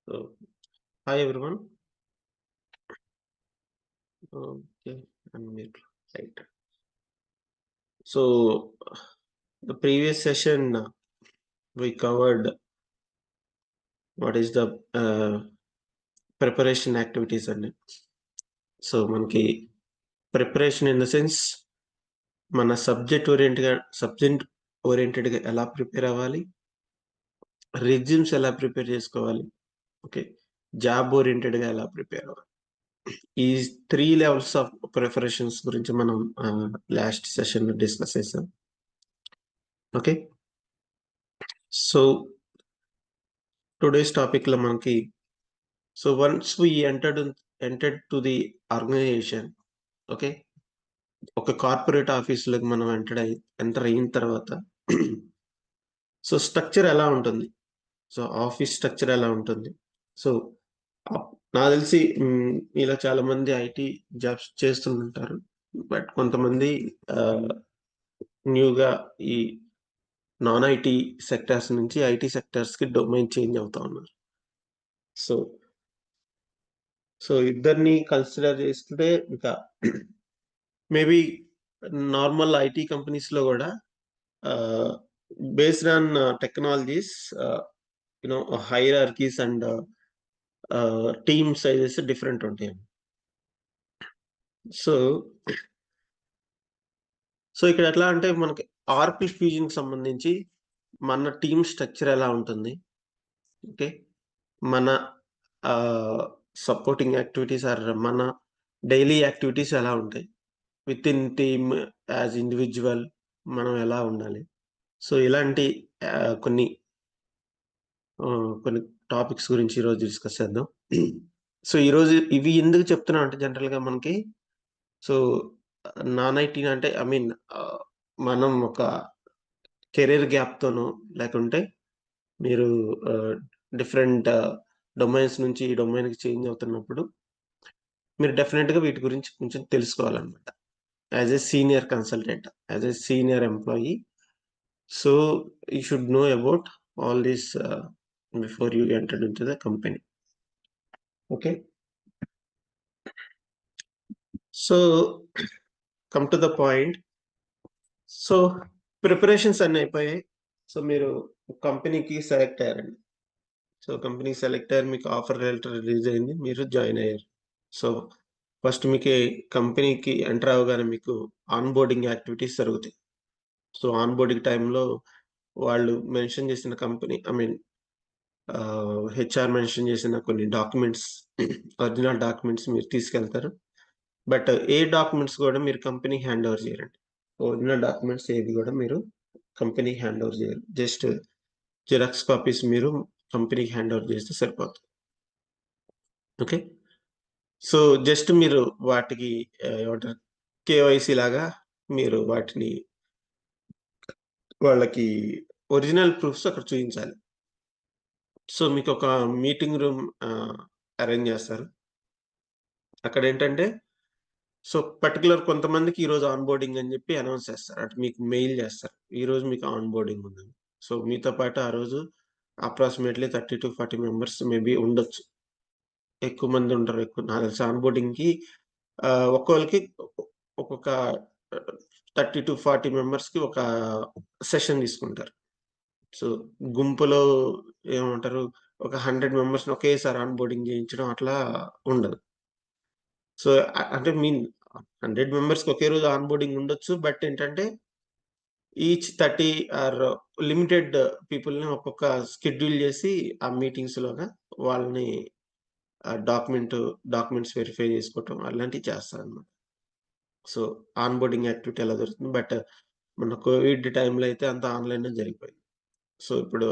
So, hi everyone. Okay, unmute. Right. So, the previous session we covered what is the preparation activities and so మనకి preparation in the sense మన subject ఓరియంటెడ్గా ఎలా prepare అవ్వాలి, resumes ఎలా prepare చేసుకోవాలి, okay, job ఓరియంటెడ్గా ఎలా prepare అవ్వాలి. ఈ 3 levels of preparations గురించి మనం లాస్ట్ సెషన్లో డిస్కస్ చేసాం. ఓకే, సో టుడేస్ టాపిక్లో మనకి so once we entered to the organization, okay, ఒక కార్పొరేట్ ఆఫీస్లోకి మనం ఎంటర్ అయిన తర్వాత సో స్ట్రక్చర్ ఎలా ఉంటుంది, సో ఆఫీస్ స్ట్రక్చర్ ఎలా ఉంటుంది. సో నాకు తెలిసి ఇలా చాలా మంది ఐటీ జాబ్స్ చేస్తుంటారు, బట్ కొంతమంది న్యూగా ఈ నాన్ ఐటీ సెక్టార్స్ నుంచి ఐటీ సెక్టార్స్కి డొమైన్ చేంజ్ అవుతా ఉన్నారు. సో సో ఇద్దరిని కన్సిడర్ చేసుకుంటే ఇంకా మేబీ నార్మల్ ఐటీ కంపెనీస్లో కూడా based on technologies hierarchies and team sizes different ఉంటాయి. సో సో ఇక్కడ ఎట్లా అంటే మనకి ఆర్పి ఫ్యూజన్కి సంబంధించి మన టీమ్ స్ట్రక్చర్ ఎలా ఉంటుంది, ఓకే, మన సపోర్టింగ్ యాక్టివిటీస్ ఆర్ మన డైలీ యాక్టివిటీస్ ఎలా ఉంటాయి, with in team as individual మనం ఎలా ఉండాలి. సో ఇలాంటి కొన్ని కొన్ని టాపిక్స్ గురించి ఈరోజు డిస్కస్ చేద్దాం. సో ఈరోజు ఇవి ఎందుకు చెప్తున్నా అంటే జనరల్గా మనకి సో నాన్ ఐటీ అంటే ఐ మీన్ మనం ఒక కెరీర్ గ్యాప్తోనో లేకుంటే మీరు డిఫరెంట్ డొమైన్స్ నుంచి ఈ డొమైన్కి చేంజ్ అవుతున్నప్పుడు మీరు డెఫినెట్గా వీటి గురించి కొంచెం తెలుసుకోవాలన్నమాట. As a senior consultant, as a senior employee, so you should know about all these before you enter in to the company. Okay, so come to the point. So preparations అన్నీ అయిపోయాయి. So మీరు కంపెనీకి select అయ్యారండి. So company select అయ్యారు, మీకు offer letter release అయింది, మీరు join అయ్యారు. సో ఫస్ట్ మీకు కంపెనీకి ఎంటర్ అవ్వగానే మీకు ఆన్ బోర్డింగ్ యాక్టివిటీస్ జరుగుతాయి. సో ఆన్ బోర్డింగ్ టైంలో వాళ్ళు మెన్షన్ చేసిన company I mean HR mention చేసిన కొన్ని డాక్యుమెంట్స్, ఒరిజినల్ డాక్యుమెంట్స్ మీరు తీసుకెళ్తారు. బట్ ఏ డాక్యుమెంట్స్ కూడా మీరు కంపెనీకి హ్యాండ్ ఓవర్ చేయరండి. ఒరిజినల్ డాక్యుమెంట్స్ ఏది కూడా మీరు కంపెనీకి హ్యాండ్ ఓవర్ చేయరు. జస్ట్ జిరాక్స్ కాపీస్ మీరు కంపెనీకి హ్యాండ్ ఓవర్ చేస్తే సరిపోతుంది. ఓకే, సో జస్ట్ మీరు వాటికి ఏమంటారు కేవైసీ లాగా మీరు వాటిని వాళ్ళకి ఒరిజినల్ ప్రూఫ్స్ అక్కడ చూపించాలి. సో మీకు ఒక మీటింగ్ రూమ్ అరేంజ్ చేస్తారు. అక్కడ ఏంటంటే సో పర్టికులర్ కొంతమందికి ఈరోజు ఆన్ బోర్డింగ్ అని చెప్పి అనౌన్స్ చేస్తారు, అటు మీకు మెయిల్ చేస్తారు, ఈరోజు మీకు ఆన్ బోర్డింగ్ ఉందని. సో మీతో పాటు ఆ రోజు అప్రాక్సిమేట్లీ 30 to 40 మెంబర్స్ మేబీ ఉండొచ్చు. ఎక్కువ మంది ఉంటారు. నాకు తెలిసి ఆన్ బోర్డింగ్‌కి ఒక్కోళ్ళకి ఒక్కొక్క 30-40 మెంబర్స్‌కి ఒక సెషన్ తీసుకుంటారు. సో గుంపులో ఏమంటారు ఒక 100 మెంబర్స్‌ని ఒకేసారి ఆన్ బోర్డింగ్ చేయించడం అట్లా ఉండదు. సో అంటే 100 మెంబర్స్‌కి ఒకే రోజు ఆన్ బోర్డింగ్ ఉండొచ్చు. బట్ ఏంటంటే ఈచ్ 30 ఆర్ లిమిటెడ్ పీపుల్‌ని ఒక్కొక్క షెడ్యూల్ చేసి ఆ మీటింగ్స్‌లోగా వాళ్ళని డాక్యుమెంట్స్ వెరిఫై చేసుకోవటం అలాంటివి చేస్తారనమాట. సో ఆన్ బోర్డింగ్ యాక్టివిటీ అలా జరుగుతుంది. బట్ మన కోవిడ్ టైంలో అయితే అంతా ఆన్‌లైన్‌లో జరిగిపోయింది. సో ఇప్పుడు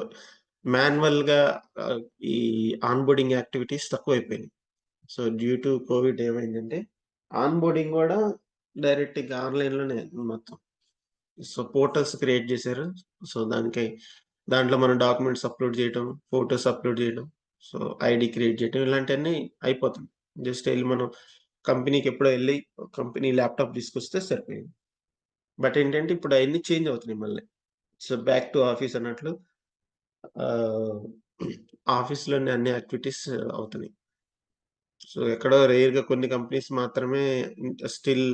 మాన్యువల్‌గా ఆహ్, ఈ ఆన్ బోర్డింగ్ యాక్టివిటీస్ తక్కువైపోయినాయి. సో డ్యూ టు కోవిడ్ ఏమైందంటే ఆన్ బోర్డింగ్ గూడా డైరెక్ట్‌గా ఆన్‌లైన్‌లోనే మొత్తం. సో పోర్టల్స్ క్రియేట్ చేశారు. సో దాంట్లో మన డాక్యుమెంట్స్ అప్‌లోడ్ చేయటం, ఫోటోస్ అప్‌లోడ్ చేయడం, సో ఐడీ క్రియేట్ చేయడం ఇలాంటియన్నీ అయిపోతుంది. జస్ట్ ఎళ్లి మనం కంపెనీకి ఎప్పుడో ఎళ్లి కంపెనీ ల్యాప్‌టాప్ తీసుకొస్తే సరిపోయింది. బట్ ఏంటంటే ఇప్పుడు అయన్నీ చేంజ్ అవుతున్నాయి మళ్ళీ. సో బ్యాక్ టు ఆఫీస్ అన్నట్లు. ఆహ్, ఆఫీస్‌లోనే అన్ని యాక్టివిటీస్ అవుతున్నాయి. సో, ఎక్కడో రేర్‌గా కొన్ని కంపెనీస్ మాత్రమే స్టిల్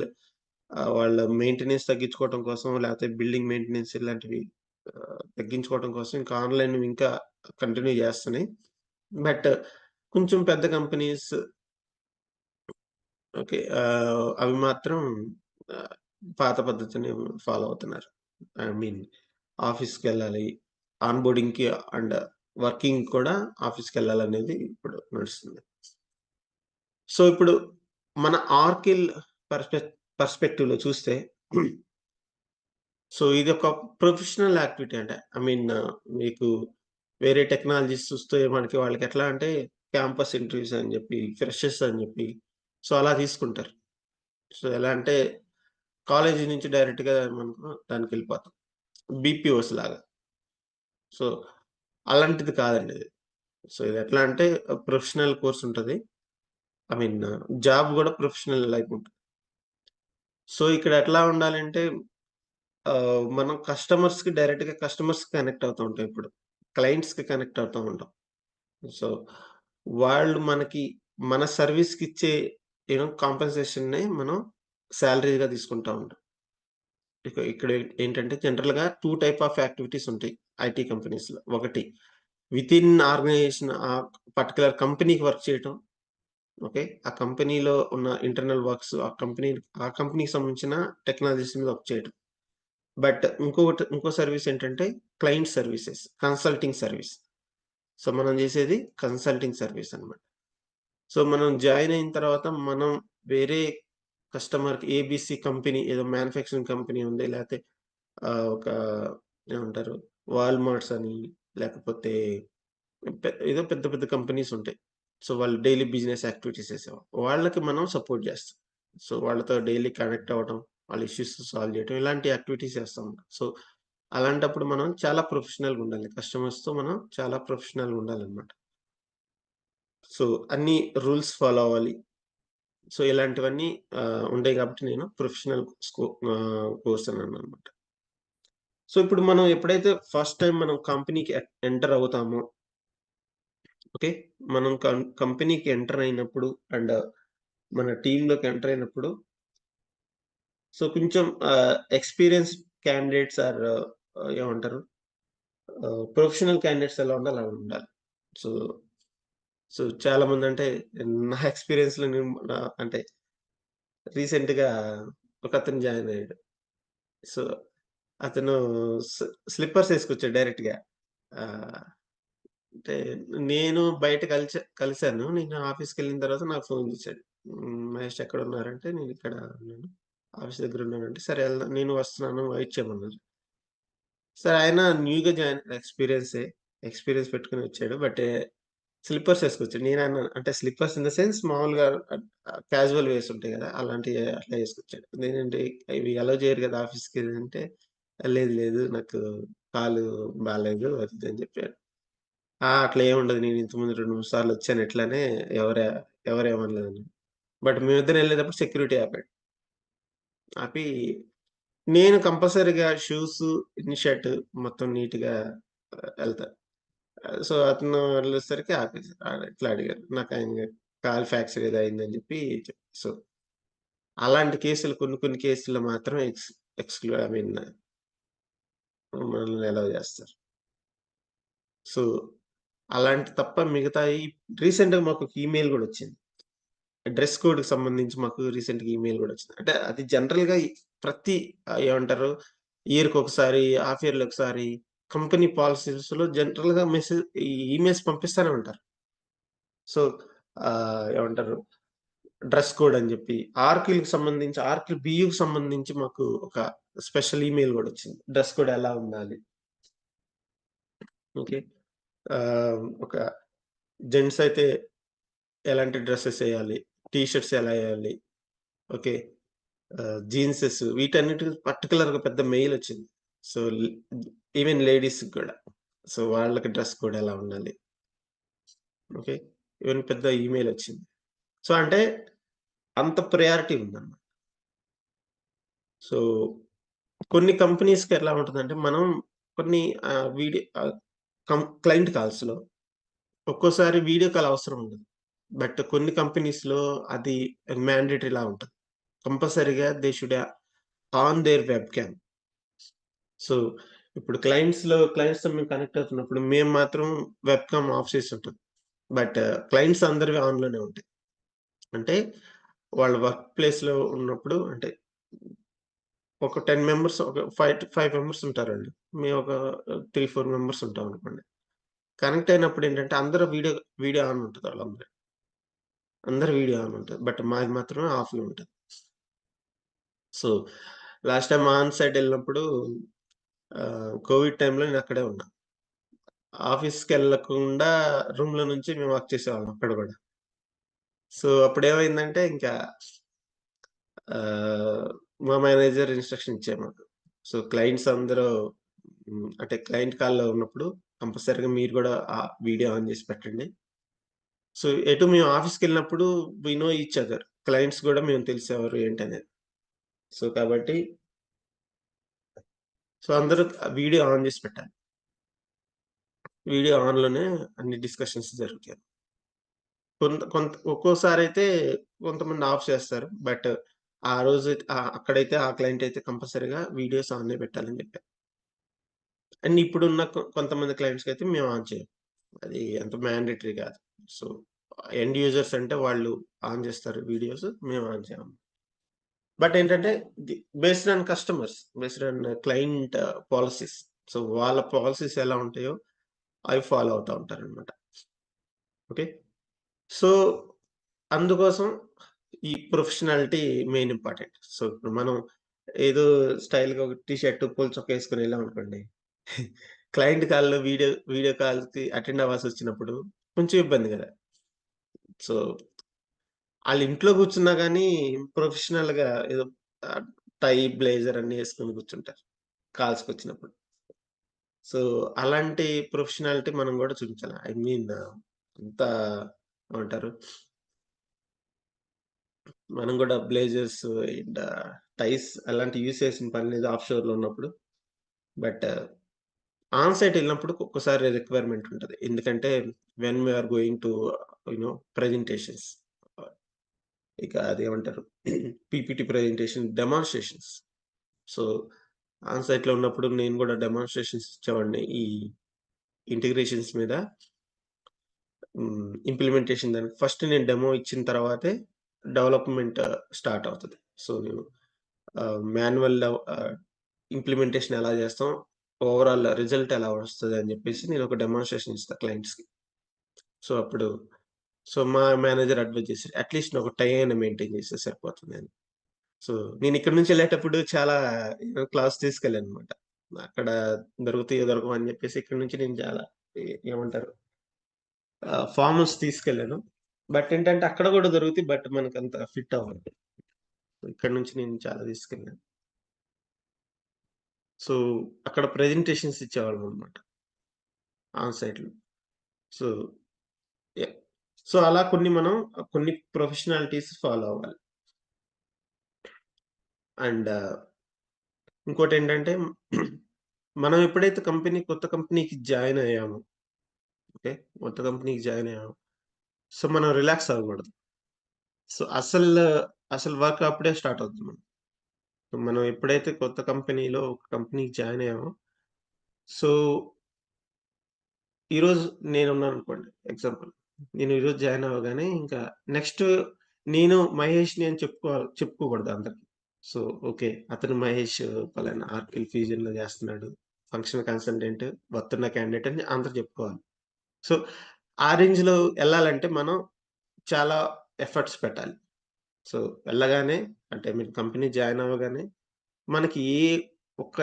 వాళ్ళ మెయింటెనెన్స్ తగ్గించుకోవటం కోసం, లేకపోతే బిల్డింగ్ మెయింటెనెన్స్ ఇలాంటివి తగ్గించుకోవటం కోసం ఇంకా ఆన్‌లైన్‌వి ఇంకా కంటిన్యూ చేస్తున్నాయి. బట్ కొంచెం పెద్ద కంపెనీస్ ఓకే. అవి మాత్రం ఆహ్, పాత పద్ధతిని ఫాలో అవుతున్నారు. ఐ మీన్ ఆఫీస్‌కెళ్ళాలి. ఆన్ బోర్డింగ్‌కి అండ్ వర్కింగ్ కూడా ఆఫీస్‌కెళ్ళాలనేది ఇప్పుడు నడుస్తుంది. సో, ఇప్పుడు మన ఆర్కిల్ పర్స్‌పెక్ పర్స్‌పెక్టివ్‌లో చూస్తే సో, ఇదొక ప్రొఫెషనల్ యాక్టివిటీ అంటే ఐ మీన్ మీకు వేరే టెక్నాలజీస్ చూస్తే మనకి వాళ్ళకెట్లా అంటే క్యాంపస్ ఇంటర్వ్యూస్ అని జెప్పి, ఫ్రెషర్స్ అని జెప్పి సో, అలా తీసుకుంటారు. సో, ఎలా అంటే కాలేజీ నుంచి డైరెక్ట్‌గా మనకు దానికెళ్ళిపోతాం. బీపీఓస్ లాగా. సో, అలాంటిది కాదండి ఇది. సో, ఇదెట్లా అంటే ప్రొఫెషనల్ కోర్స్ ఉంటది. ఐ మీన్ జాబ్ గూడా ప్రొఫెషనల్ లైఫ్ ఉంటది. సో, ఇక్కడ ఎట్లా ఉండాలంటే మనం కస్టమర్స్‌కి కనెక్ట్ అవుతూ ఉంటాం ఇప్పుడు. క్లయింట్స్‌కి కనెక్ట్ అవుతూ ఉంటాం. సో, వాళ్ళు మనకి మన సర్వీస్‌కిచ్చే కాంపెన్సేషన్‌నే మనం సాలరీగా తీసుకుంటా ఉంటాం. ఇక్కడ ఏంటంటే జనరల్‌గా 2 టైప్ ఆఫ్ యాక్టివిటీస్ ఉంటాయి ఐటీ కంపెనీస్‌లో. ఒకటి వితిన్ ఆర్గనైజేషన్ పర్టిక్యులర్ కంపెనీకి వర్క్ చేయటం. ఓకే. ఆ కంపెనీలో ఉన్న ఇంటర్నల్ వర్క్స్ ఆ కంపెనీకి సంబంధించిన టెక్నాలజీస్ మీద వర్క్ చేయటం. బట్ ఇంకో సర్వీస్ ఏంటంటే client services, consulting service. So, మనం చేసేది కన్సల్టింగ్ సర్వీస్ అన్నమాట. సో, మనం జాయిన్ అయిన తర్వాత మనం వేరే కస్టమర్‌కి ఏబీసీ కంపెనీ ఏదో మ్యానుఫ్యాక్చరింగ్ కంపెనీ ఉంది. లేతే ఒక ఏమంటారు వాల్‌మార్ట్స్ అని లేకపోతే ఏదో పెద్ద పెద్ద కంపెనీస్ ఉంటాయి. సో, వాళ్ళు డైలీ బిజినెస్ యాక్టివిటీస్ చేసేవాళ్ళు. వాళ్ళకి మనం సపోర్ట్ చేస్తాం. సో, వాళ్ళతో డైలీ కనెక్ట్ అవ్వటం, వాళ్ళ ఇష్యూస్ సాల్వ్ చేయటం ఇలాంటి యాక్టివిటీస్ చేస్తా ఉంటాం. సో, అలాంటప్పుడు మనం చాలా ప్రొఫెషనల్‌గా ఉండాలి. కస్టమర్స్‌తో మనం చాలా ప్రొఫెషనల్‌గా ఉండాలన్నమాట. సో, అన్ని రూల్స్ ఫాలో అవ్వాలి. సో, ఇలాంటివన్నీ ఉంటాయి కాబట్టి నేను ప్రొఫెషనల్ కోర్స్ అన్నానన్నమాట. సో, ఇప్పుడు మనం ఎప్పుడైతే ఫస్ట్ టైమ్ మనం కంపెనీకి ఎంటర్ అవుతామో ఓకే. మనం కంపెనీకి ఎంటర్ అయినప్పుడు అండ్ మన టీమ్‌లోకి ఎంటర్ అయినప్పుడు సో, కొంచెం ఎక్స్‌పీరియన్స్‌డ్ క్యాండిడేట్స్ ఏమంటారు? ప్రొఫెషనల్ క్యాండిడేట్స్ ఎలా ఉండాలో అలా ఉండాలి. సో, చాలామందంటే నా ఎక్స్‌పీరియన్స్‌లో నేను అంటే రీసెంట్‌గా ఒకతను జాయిన్ అయ్యాడు. సో, అతను స్ స్లిప్పర్స్ ఏసుకొచ్చాడు డైరెక్ట్‌గా. ఆహ్, అంటే నేను బయట కలిసాను. నేను ఆఫీస్‌కెళ్ళిన తర్వాత నాకు ఫోన్ చేసాడు. "మహేష్ ఎక్కడున్నారంటే నేనిక్కడ ఉన్నాను. ఆఫీస్ దగ్గరున్నానంటే" సరే ఎళ్దాం నేను వస్తున్నాను వెయిట్ చేయమన్నారు. సరే ఆయన న్యూగా జాయిన్ ఎక్స్‌పీరియన్స్ పెట్టుకొని వచ్చాడు. బట్ స్లిప్పర్స్ ఏసుకొచ్చాడు. నేనన్నాను అంటే స్లిప్పర్స్ ఇన్ ద సెన్స్ మామూలుగా క్యాజువల్ వేస్ ఉంటాయి గదా! అలాంటియి అట్లా ఏసుకొచ్చాడు. నేనేంటి ఇవి అలో చేయరు గదా! ఆఫీస్‌కి అంటే, లేదు లేదు నాకు కాలు బాలేదు అది ఇది అని చెప్పాడు. అట్లా ఏముండదు. నేను ఇంతకుముందు 2, 3 సార్లు వచ్చాను ఇట్లనే ఎవర ఎవరేమనలేదని. బట్ మేమిద్దరం ఎళ్ళేటప్పుడు సెక్యూరిటీ ఆపాడు. ఆపి నేను కంపల్సరీగా షూసు, ఇన్ షర్ట్ మొత్తం నీట్‌గా ఎళ్తా. సో, అతను వెళ్ళేసరికి ఆపేసారు. ఇట్లా అడిగారు. నాకాయన కాలు ఫ్రాక్చర్ ఏదో అయిందని చెప్పి సో, అలాంటి కేసులు కొన్ని కొన్ని కేసుల్లో మాత్రం ఐ మీన్ మనల్ని అలౌ చేస్తారు. సో, అలాంటి తప్ప మిగతాయి రీసెంట్‌గా మాకొక ఈమెయిల్ గూడా వచ్చింది. డ్రెస్ కోడ్‌కి సంబంధించి మాకు రీసెంట్‌గా ఈమెయిల్ గూడా వచ్చింది. అంటే అది జనరల్‌గా ప్రతి ఏమంటారు ఇయర్‌కొకసారి, హాఫ్ ఇయర్‌లీ ఒకసారి కంపెనీ పాలిసీస్‌లో జనరల్‌గా ఈ ఈమెయిల్స్ పంపిస్తానే ఉంటారు. సో, ఏమంటారు డ్రెస్ కోడ్ అని జెప్పి, ఆర్కిల్ బియూకి సంబంధించి మాకు ఒక స్పెషల్ ఈమెయిల్ గూడా వచ్చింది. డ్రెస్ కోడ్ ఎలా ఉండాలి? ఓకే. ఒక జెంట్స్ అయితే ఎలాంటి డ్రెసెస్ ఎయాలి? టీ షర్ట్స్ ఎలా ఎయాలి? ఓకే. జీన్సెస్ వీటన్నిటికి పర్టిక్యులర్‌గా పెద్ద మెయిలొచ్చింది. సో, ఈవెన్ లేడీస్‌కి గూడా. సో, వాళ్ళకి డ్రెస్ కోడ్ ఎలా ఉండాలి? ఓకే. ఈవెన్ పెద్ద ఈమెయిలొచ్చింది. సో, అంటే అంత ప్రయారిటీ ఉందన్నమాట. సో, కొన్ని కంపెనీస్‌కి ఎలా ఉంటదంటే మనం కొన్ని ఆహ్, వీడి ఆహ్, క్లయింట్ కాల్స్‌లో ఒక్కోసారి వీడియో కాల్ అవసరం ఉండదు. బట్ కొన్ని కంపెనీస్‌లో అది మ్యాండేటరీలా ఉంటది. కంపల్సరీగా they should on their web cam. So, ఇప్పుడు క్లయింట్స్‌తో మేము కనెక్ట్ అవుతున్నప్పుడు మేము మాత్రం వెబ్ కామ్ ఆఫ్ చేసుంటది. బట్ క్లయింట్స్ అందరివి ఆన్‌లోనే ఉంటాయి. అంటే వాళ్ళ వర్క్ ప్లేస్‌లో ఉన్నప్పుడు అంటే ఒక 10 మెంబర్స్ ఒక 5 మెంబర్స్ ఉంటారండి. మేము ఒక 3, 4 మెంబర్స్ ఉంటామనుకోండి. కనెక్ట్ అయినప్పుడేంటంటే అందరూ వీడియో ఆన్ ఉంటది వాళ్ళందరియి. అందరి వీడియో ఆన్ ఉంటది. బట్ మాది మాత్రమే ఆఫ్‌లో ఉంటది. So, last time on site ఎళ్ళినప్పుడు కోవిడ్ టైమ్‌లో నేనక్కడే ఉన్నా. ఆఫీస్‌కెళ్ళకుండా రూమ్‌లో నుంచి మేము వర్క్ చేసేవాళ్ళం అక్కడ గూడా. సో, అప్పుడేమైందంటే ఇంకా ఆహ్, మా మేనేజర్ ఇన్‌స్ట్రక్షన్ ఇచ్చారు మాకు. సో, క్లయింట్స్ అందరూ అంటే క్లయింట్ కాల్‌లో ఉన్నప్పుడు కంపల్సరీగా మీరు గూడా వీడియో ఆన్ జేసి పెట్టండి. సో, ఎటు మేము ఆఫీస్‌కెళ్ళినప్పుడు we know each other. Clients గూడా మేము తెలుసు ఎవరు ఏంటనేది. సో, కాబట్టి అందరూ వీడియో ఆన్ జేసి పెట్టాలి. వీడియో ఆన్‌లోనే అన్ని డిస్కషన్స్ జరుగుతాయి. ఒక్కోసారయితే కొంతమంది ఆఫ్ చేస్తారు. బట్ ఆ రోజు అక్కడైతే ఆ క్లయింట్ అయితే కంపల్సరీగా వీడియోస్ ఆన్‌లో పెట్టాలని చెప్పారు. అండ్ ఇప్పుడున్న కొంతమంది క్లయింట్స్‌కైతే మేము ఆన్ చేయం. అది అంత మ్యాండేటరీ కాదు. సో, ఎండ్ యూజర్స్ అంటే వాళ్ళు ఆన్ చేస్తారు వీడియోస్. మేము ఆన్ చేయము. బట్ ఏంటంటే the based on client policies. So, వాళ్ళ పాలిసీస్ ఎలా ఉంటాయో అవి ఫాలో అవుతా ఉంటారనమాట. ఓకే. సో, అందుకోసం ఈ ప్రొఫెషనాలిటీ మెయిన్ ఇంపార్టెంట్. సో, ఇప్పుడు మనం ఏదో స్టైల్‌గా ఒక టీ షర్ట్, పూల చొక్కా ఏసుకొని ఎళ్ళామనుకోండి. క్లయింట్ కాల్‌లో వీడియో కాల్స్‌కి అటెండ్ అవ్వాల్సొచ్చినప్పుడు కొంచెం ఇబ్బంది గదా! సో, ఆళ్ళ ఇంట్లో కూర్చున్నా గానీ ప్రొఫెషనల్‌గా ఏదో ఆహ్, టై, బ్లేజర్ అన్నీ యేసుకొని కూర్చుంటారు కాల్స్‌కొచ్చినప్పుడు. సో, అలాంటి ప్రొఫెషనాలిటీ మనం గూడా చూపించాలి. ఐ మీన్ అంతా ఏమంటారు? మనం గూడా బ్లేజర్స్ అండ్ టైస్ అలాంటివి యూజ్ చేసిన పని లేదు ఆఫ్ షోర్‌లో ఉన్నప్పుడు. బట్ ఆన్ సైట్ ఎళ్ళినప్పుడు ఒక్కొక్కసారి రిక్వైర్మెంట్ ఉంటది. ఎందుకంటే when we are going to presentations ఇక అదేమంటారు PPT presentation, demonstrations. So, on సైట్‌లో ఉన్నప్పుడు నేను గూడా డెమాన్‌స్ట్రేషన్స్ ఇచ్చేవాడిని. ఈ ఇంటిగ్రేషన్స్ మీద ఇంప్లిమెంటేషన్ దానికి ఫస్ట్ నేను డెమో ఇచ్చిన తర్వాతే డెవలప్‌మెంట్ స్టార్ట్ అవుతది. సో, నేను మాన్యువల్ ఇంప్లిమెంటేషన్ ఎలా చేస్తాం, ఓవరాల్ రిజల్ట్ ఎలా వస్తదని జెప్పేసి నేనొక డెమాన్‌స్ట్రేషన్ ఇస్తా క్లయింట్స్‌కి. సో, మా మేనేజర్ అడ్వైస్ చేసారు. అట్‌లీస్ట్ నువ్వు ఒక టై అయినా మెయింటైన్ చేస్తే సరిపోతుందని. సో, నేనిక్కడి నుంచి ఎళ్ళేటప్పుడు చాలా క్లాస్ తీసుకెళ్ళాననమాట. అక్కడ దొరుకుతాయో దొరకవో అని జెప్పేసి ఇక్కడి నుంచి నేను చాలా ఏమంటారు ఫార్మల్స్ తీసుకెళ్ళాను. బట్ ఏంటంటే అక్కడ గూడా దొరుకుతాయి. బట్ మనకంత ఫిట్ అవ్వదు. ఇక్కడి నుంచి నేను చాలా తీసుకెళ్ళాను. సో, అక్కడ ప్రెజెంటేషన్స్ ఇచ్చేవాళ్ళమనమాట ఆన్ సైట్‌లో. So, yeah! సో, అలా కొన్ని ప్రొఫెషనాలిటీస్ ఫాలో అవ్వాలి. అండ్ ఇంకోటేంటంటే మనం ఎప్పుడైతే కొత్త కంపెనీకి జాయిన్ అయ్యామో, ఓకే. కొత్త కంపెనీకి జాయిన్ అయ్యామో, సో, మనం రిలాక్స్ అవ్వకూడదు. సో, అసలు వర్క్ అప్పుడే స్టార్ట్ అవుతుంది మనకి. సో, మనం ఎప్పుడైతే కొత్త కంపెనీలో ఒక కంపెనీకి జాయిన్ అయ్యామో, సో, ఈరోజు నేనున్నాననుకోండి ఎగ్జాంపుల్. నేను ఈరోజు జాయిన్ అవ్వగానే ఇంకా నెక్స్ట్ నేను మహేష్‌ని అని చెప్పుకోకూడదు అందరికి. So, okay. అతను మహేష్ పలానా ఆర్కిల్ ఫ్యూజన్‌లో చేస్తున్నాడు. ఫంక్షనల్ కన్సల్టెంట్ వస్తున్న క్యాండిడేట్ అని అందరూ చెప్పుకోవాలి. సో, ఆ రేంజ్‌లో ఎళ్ళాలంటే మనం చాలా ఎఫర్ట్స్ పెట్టాలి. సో, వెళ్ళగానే అంటే మీరు కంపెనీ జాయిన్ అవ్వగానే మనకి ఒక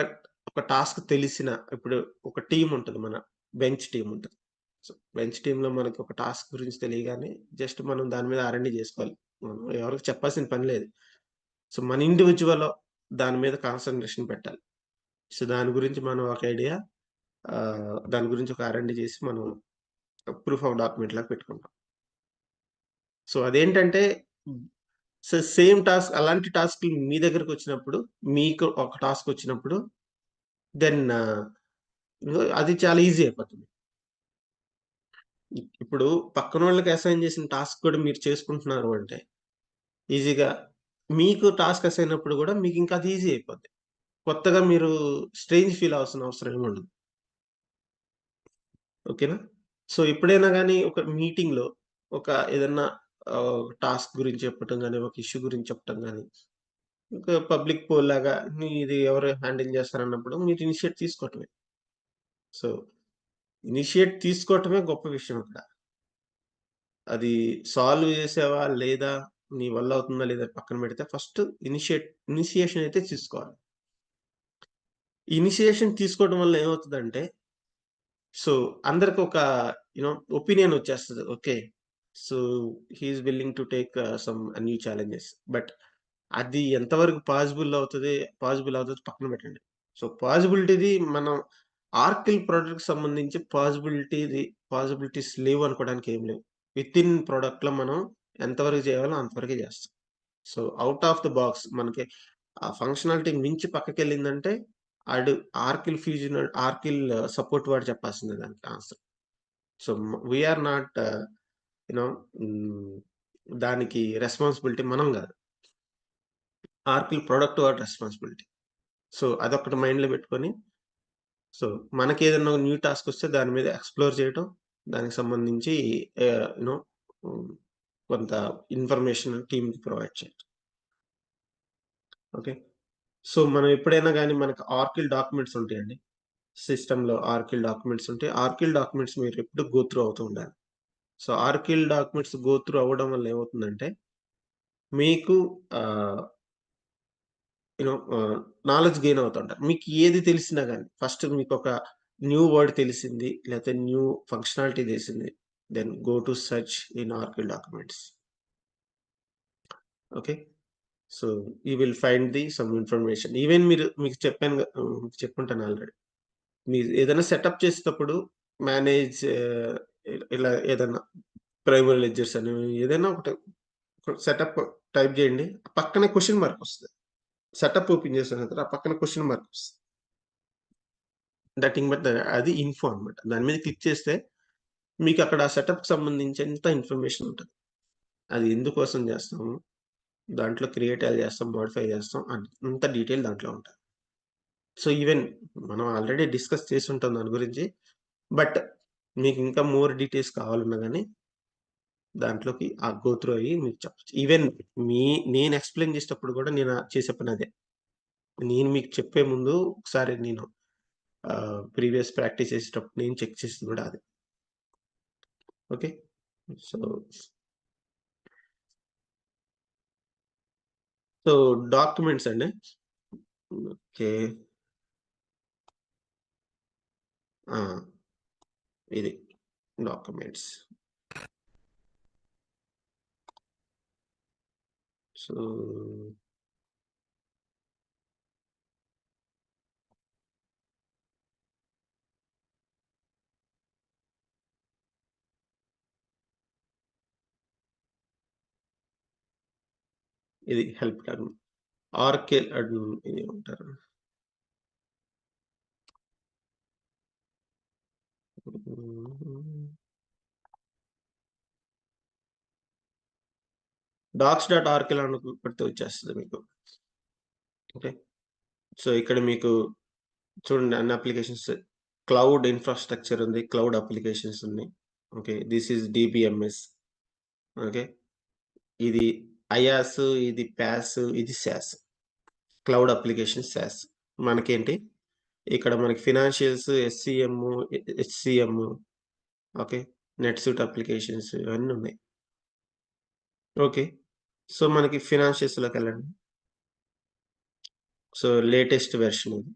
ఒక టాస్క్ తెలిసిన ఇప్పుడు ఒక టీమ్ ఉంటది. బెంచ్ టీమ్ ఉంటది. సో, బెంచ్ టీమ్‌లో మనకి ఒక టాస్క్ గురించి తెలియగానే జస్ట్ మనం దాని మీద ఆర్&డి చేసుకోవాలి. మనం ఎవరికీ చెప్పాల్సిన పని లేదు. సో, మన ఇండివిడ్యువల్ దాని మీద కాన్సంట్రేషన్ పెట్టాలి. సో, దాని గురించి మనం ఒక ఐడియా దాని గురించి ఒక ఆర్&డి చేసి మనం ప్రూఫ్ ఆఫ్ డాక్యుమెంట్ లాగా పెట్టుకుంటాం. సో, అదేంటంటే హ్మ్. సేమ్ టాస్క్ అలాంటి టాస్క్‌లు మీ దగ్గరకొచ్చినప్పుడు, మీకు ఒక టాస్క్ వచ్చినప్పుడు దెన్ అది చాలా ఈజీ అయిపోతుంది. ఇప్పుడు పక్కనోళ్ళకి అసైన్ చేసిన టాస్క్ కూడా మీరు చేసుకుంటున్నారు అంటే, ఈజీగా మీకు టాస్క్ అసైన్ అయినప్పుడు గూడా మీకింకా అది ఈజీ అయిపోద్ది. కొత్తగా మీరు స్ట్రేంజ్ ఫీల్ అవ్వాల్సిన అవసరం ఏమి ఉండదు. ఓకేనా? సో, ఎప్పుడైనా గాని ఒక మీటింగ్‌లో ఒక ఏదన్నా టాస్క్ గురించి చెప్పటం గాని, ఒక ఇష్యూ గురించి చెప్పటం గాని, ఒక పబ్లిక్ పోల్ లాగా ఇది ఎవరు హ్యాండిల్ చేస్తారన్నప్పుడు మీరు ఇనిషియేట్ తీసుకోవటమే. సో, ఇనిషియేట్ తీసుకోవటమే గొప్ప విషయం అక్కడ. అది సాల్వ్ చేసావా? లేదా? నీ వల్ల అవుతుందా? లేదా? పక్కన పెడితే ఫస్ట్ ఇనిషియేషన్ అయితే తీసుకోవాలి. ఇనిషియేషన్ తీసుకోవడం వల్ల ఏమవుతదంటే, సో, అందరికొక ఒపీనియన్ వచ్చేస్తది. Okay. So, he is willing to take some new challenges. But అది ఎంతవరకు పాజిబుల్ అవుతదో పక్కన పెట్టండి. సో, మనం ఆర్కిల్ ప్రొడక్ట్‌కి సంబంధించి పాసిబిలిటీస్ లేవు అనుకోవడానికి ఏం లేవు. వితిన్ ప్రొడక్ట్‌లో మనం ఎంతవరకు చేయాలో అంతవరకే చేస్తాం. So, out of the box మనకి ఆ ఫంక్షనాలిటీ మించి పక్కకెళ్ళిందంటే ఆడు ఆర్కిల్ సపోర్ట్ వాడు చెప్పాల్సిందే దానికి answer. So, we are not you know hmm. దానికి రెస్పాన్సిబిలిటీ మనం గాదు. ఆర్కిల్ ప్రొడక్ట్ వాడి రెస్పాన్సిబిలిటీ. సో, అదొక్కటి మైండ్‌లో పెట్టుకొని, సో, మనకేదన్నా న్యూ టాస్క్ వస్తే దాని మీద ఎక్స్‌ప్లోర్ చేయటం, దానికి సంబంధించి ఆహ్, యూ నో హ్మ్. కొంత ఇన్ఫర్మేషన్ టీమ్‌కి ప్రొవైడ్ చేయటం. ఓకే. సో, మనం ఎప్పుడైనా గాని మనకు ఆర్కిల్ డాక్యుమెంట్స్ ఉంటాయండి. సిస్టమ్‌లో ఆర్కిల్ డాక్యుమెంట్స్ ఉంటాయి. ఆర్కిల్ డాక్యుమెంట్స్ మీరెప్పుడు గో త్రూ అవుతూ ఉండాలి. సో, ఆర్కిల్ డాక్యుమెంట్స్ గో త్రూ అవ్వడం వల్ల ఏమవుతుందంటే, మీకు ఆహ్, నాలెడ్జ్ గెయిన్ అవుతుంటారు. మీకు ఏది తెలిసినా గాని, ఫస్ట్ మీకొక న్యూ వర్డ్ తెలిసింది, లేతే న్యూ ఫంక్షనాలిటీ తెలిసింది. Then go to search in Oracle documents. Okay. So, you will find some information. Even మీకు చెప్పుంటాను ఆల్రెడీ. మీరు ఏదైనా సెటప్ చేసేటప్పుడు మేనేజ్ ఇలా ఏదన్నా ప్రైమరీ లెడ్జర్స్ అని ఏదైనా ఒకటి సెటప్ టైప్ చేయండి. పక్కనే క్వెషన్ మార్క్ వస్తది. సెటప్ ఓపెన్ చేసిన తర్వాత ఆ పక్కన క్వెషన్ మార్క్ వస్తది. నథింగ్ బట్ అది ఇన్ఫో అన్నమాట. దాని మీద క్లిక్ చేస్తే మీకక్కడ ఆ సెటప్‌కి సంబంధించేంత ఇన్ఫర్మేషన్ ఉంటది. అది ఎందుకోసం చేస్తాము? దాంట్లో క్రియేట్ ఎలా చేస్తాం? మోడిఫై చేస్తాం? అంత డీటెయిల్ దాంట్లో ఉంటది. సో, ఈవెన్ మనం ఆల్రెడీ డిస్కస్ చేసుంటాం దాని గురించి. బట్ మీకింకా మోర్ డీటెయిల్స్ కావాలన్నా గాని దాంట్లోకి గో త్రూ అయ్యి మీకు చెప్పొచ్చు. ఈవెన్ మీ నేను ఎక్స్‌ప్లెయిన్ చేసేటప్పుడు కూడా నేను చేసే పని అదే. నేను మీకు చెప్పే ముందు ఒకసారి నేను ప్రీవియస్ ప్రాక్టీస్ చేసేటప్పుడు నేను చెక్ చేసింది కూడా అదే. ఓకే. సో, సో డాక్యుమెంట్స్ అండి. ఓకే. ఆ! ఇది డాక్యుమెంట్స్. సో, ఇది హెల్ప్ డాక్యుమెంట్. ఆర్‌కేల్ ఇదేమంటారు? డాక్స్.ఆర్‌కేల్ అని కొడితే వచ్చేస్తది మీకు. ఓకే. సో, ఇక్కడ మీకు చూడండి అన్ని అప్లికేషన్స్ క్లౌడ్ ఇన్‌ఫ్రాస్ట్రక్చర్ ఉంది. క్లౌడ్ అప్లికేషన్స్ ఉన్నాయి. Okay. This is DBMS. Okay. ఇది ఐయాస్, ఇది పాస్, ఇది సాస్. Cloud application sauce. మనకేంటి ఇక్కడ మనకి financials, SCM, HCM okay. NetSuite applications ఇవన్నీ ఉన్నాయి. ఓకే. సో, మనకి ఫినాన్షియల్స్‌లోకెళ్ళండి. సో, లేటెస్ట్ వెర్షన్ ఇది.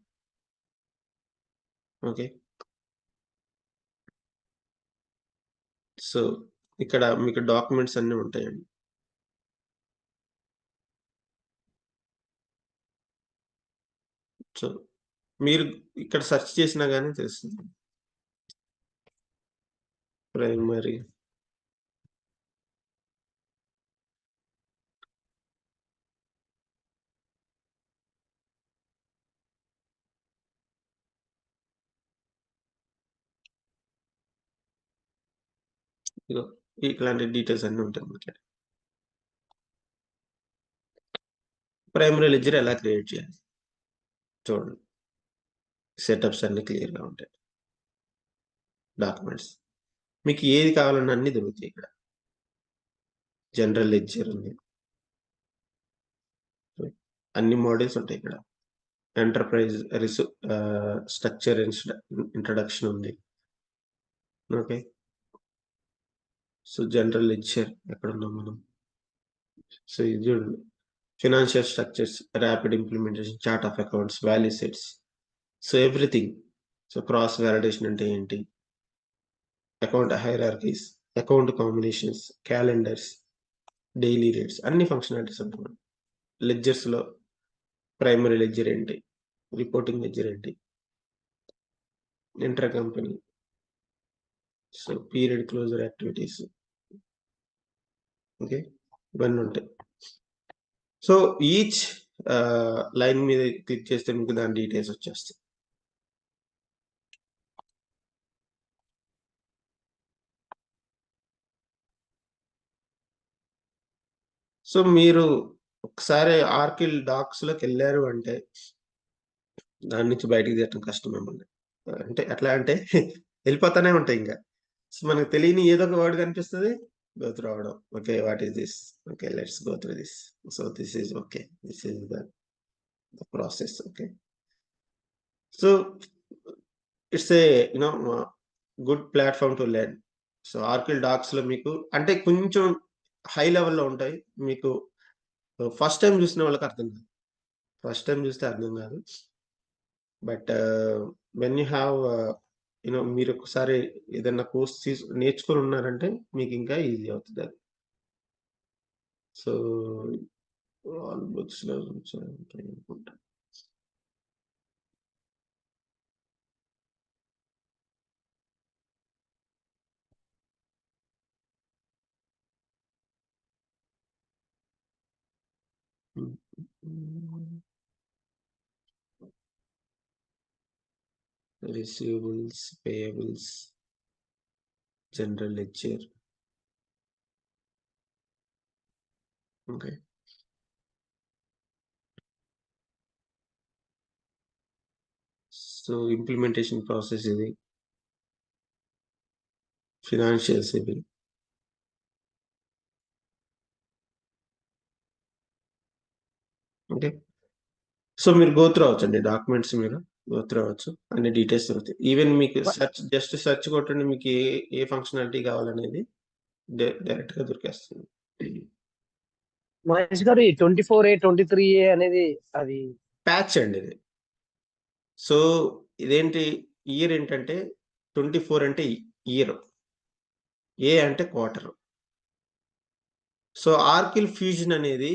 ఓకే. సో, ఇక్కడ మీకు డాక్యుమెంట్స్ అన్నీ ఉంటాయండి. సో, మీరు ఇక్కడ సెర్చ్ చేసినా గాని తెలుస్తది. ప్రైమరీ ఇగో ఇట్లాంటి డీటెయిల్స్ అన్నీ ఉంటాయి మనకి. ప్రైమరీ లెడ్జర్ ఎలా క్రియేట్ చేయాలి? చూడండి. సెటప్స్ అన్నీ క్లియర్‌గా ఉంటాయి. డాక్యుమెంట్స్. మీకు ఏది కావాలన్నా అన్నీ దొరుకుతాయి ఇక్కడ. జనరల్ లెడ్జర్ ఉంది. అన్ని మోడల్స్ ఉంటాయి ఇక్కడ. ఎంటర్‌ప్రైజ్ స్ట్రక్చర్ ఇంట్రడక్షన్ ఉంది. ఓకే. సో, జనరల్ లెడ్జర్ ఎక్కడున్నాం మనం? సో, ఇది చూడండి. Financial structures, rapid implementation, chart of accounts, value sets. So, everything. So, cross validation అంటే ఏంటి? Account hierarchies, account combinations, calendars, daily rates అన్ని ఫంక్షనాలిటీస్ ఉంటాయి. లెడ్జర్స్‌లో ప్రైమరీ లెడ్జర్ ఏంటి? రిపోర్టింగ్ లెడ్జర్ ఏంటి? Inter company. So, period closure activities. Okay. ఇవన్నీ ఉంటాయి. So, each line మీద క్లిక్ చేస్తే మీకు దాని డీటెయిల్స్ వచ్చేస్తాయి. సో, మీరు ఒకసారి ఆర్కిల్ డాక్స్‌లోకెళ్లారు అంటే, దాని నుంచి బయటికి తీయటం కష్టం మిమ్మల్ని. అంటే ఎట్లా అంటే ఎళ్ళిపోతానే ఉంటాయింక. సో, మనకు తెలియని ఏదో ఒక వర్డ్ కనిపిస్తది. గో త్రూ అవ్వడం. Okay. What is this? Okay. Let's go through this. So, this is okay. This is the process. Okay. So, it's a good platform to learn. So, Oracle డాక్స్‌లో మీకు అంటే కొంచెం హై లెవెల్‌లో ఉంటాయి. మీకు first time చూసిన వాళ్ళకి అర్థం కాదు. ఫస్ట్ టైమ్ చూస్తే అర్థం కాదు. బట్ వెన్ యూ హావ్ మీరొకసారి ఏదన్నా కోర్స్ నేర్చుకొని ఉన్నారంటే మీకింకా ఈజీ అవుతదది. సో, ఆల్ బుక్స్‌లో ఉంటాయనుకుంటా. హ్మ్. హ్మ్. Receivables, payables, general ledger. Okay. So, implementation process ఇది. ఫినాన్షియల్స్ ఇవి. ఓకే. సో, మీరు గో త్రూ అవ్వచ్చండి. డాక్యుమెంట్స్ మీరు గో త్రూ అవ్వచ్చు. అన్ని డీటెయిల్స్ దొరుకుతాయి. ఈవెన్ మీకు మ జస్ట్ సెర్చ్ కొట్టండి. మీకు ఏ ఫంక్షనాలిటీ కావాలనేది డైరెక్ట్‌గా దొరికేస్తుంది. మహేష్ గారు ఈ 24A, 23A అనేది అది ప్యాచ్ అండి ఇది. సో, ఇదేంటి ఇయర్ ఏంటంటే 24 అంటే ఇయర్. ఏ అంటే క్వార్టర్. సో, ఆర్కిల్ ఫ్యూజన్ అనేది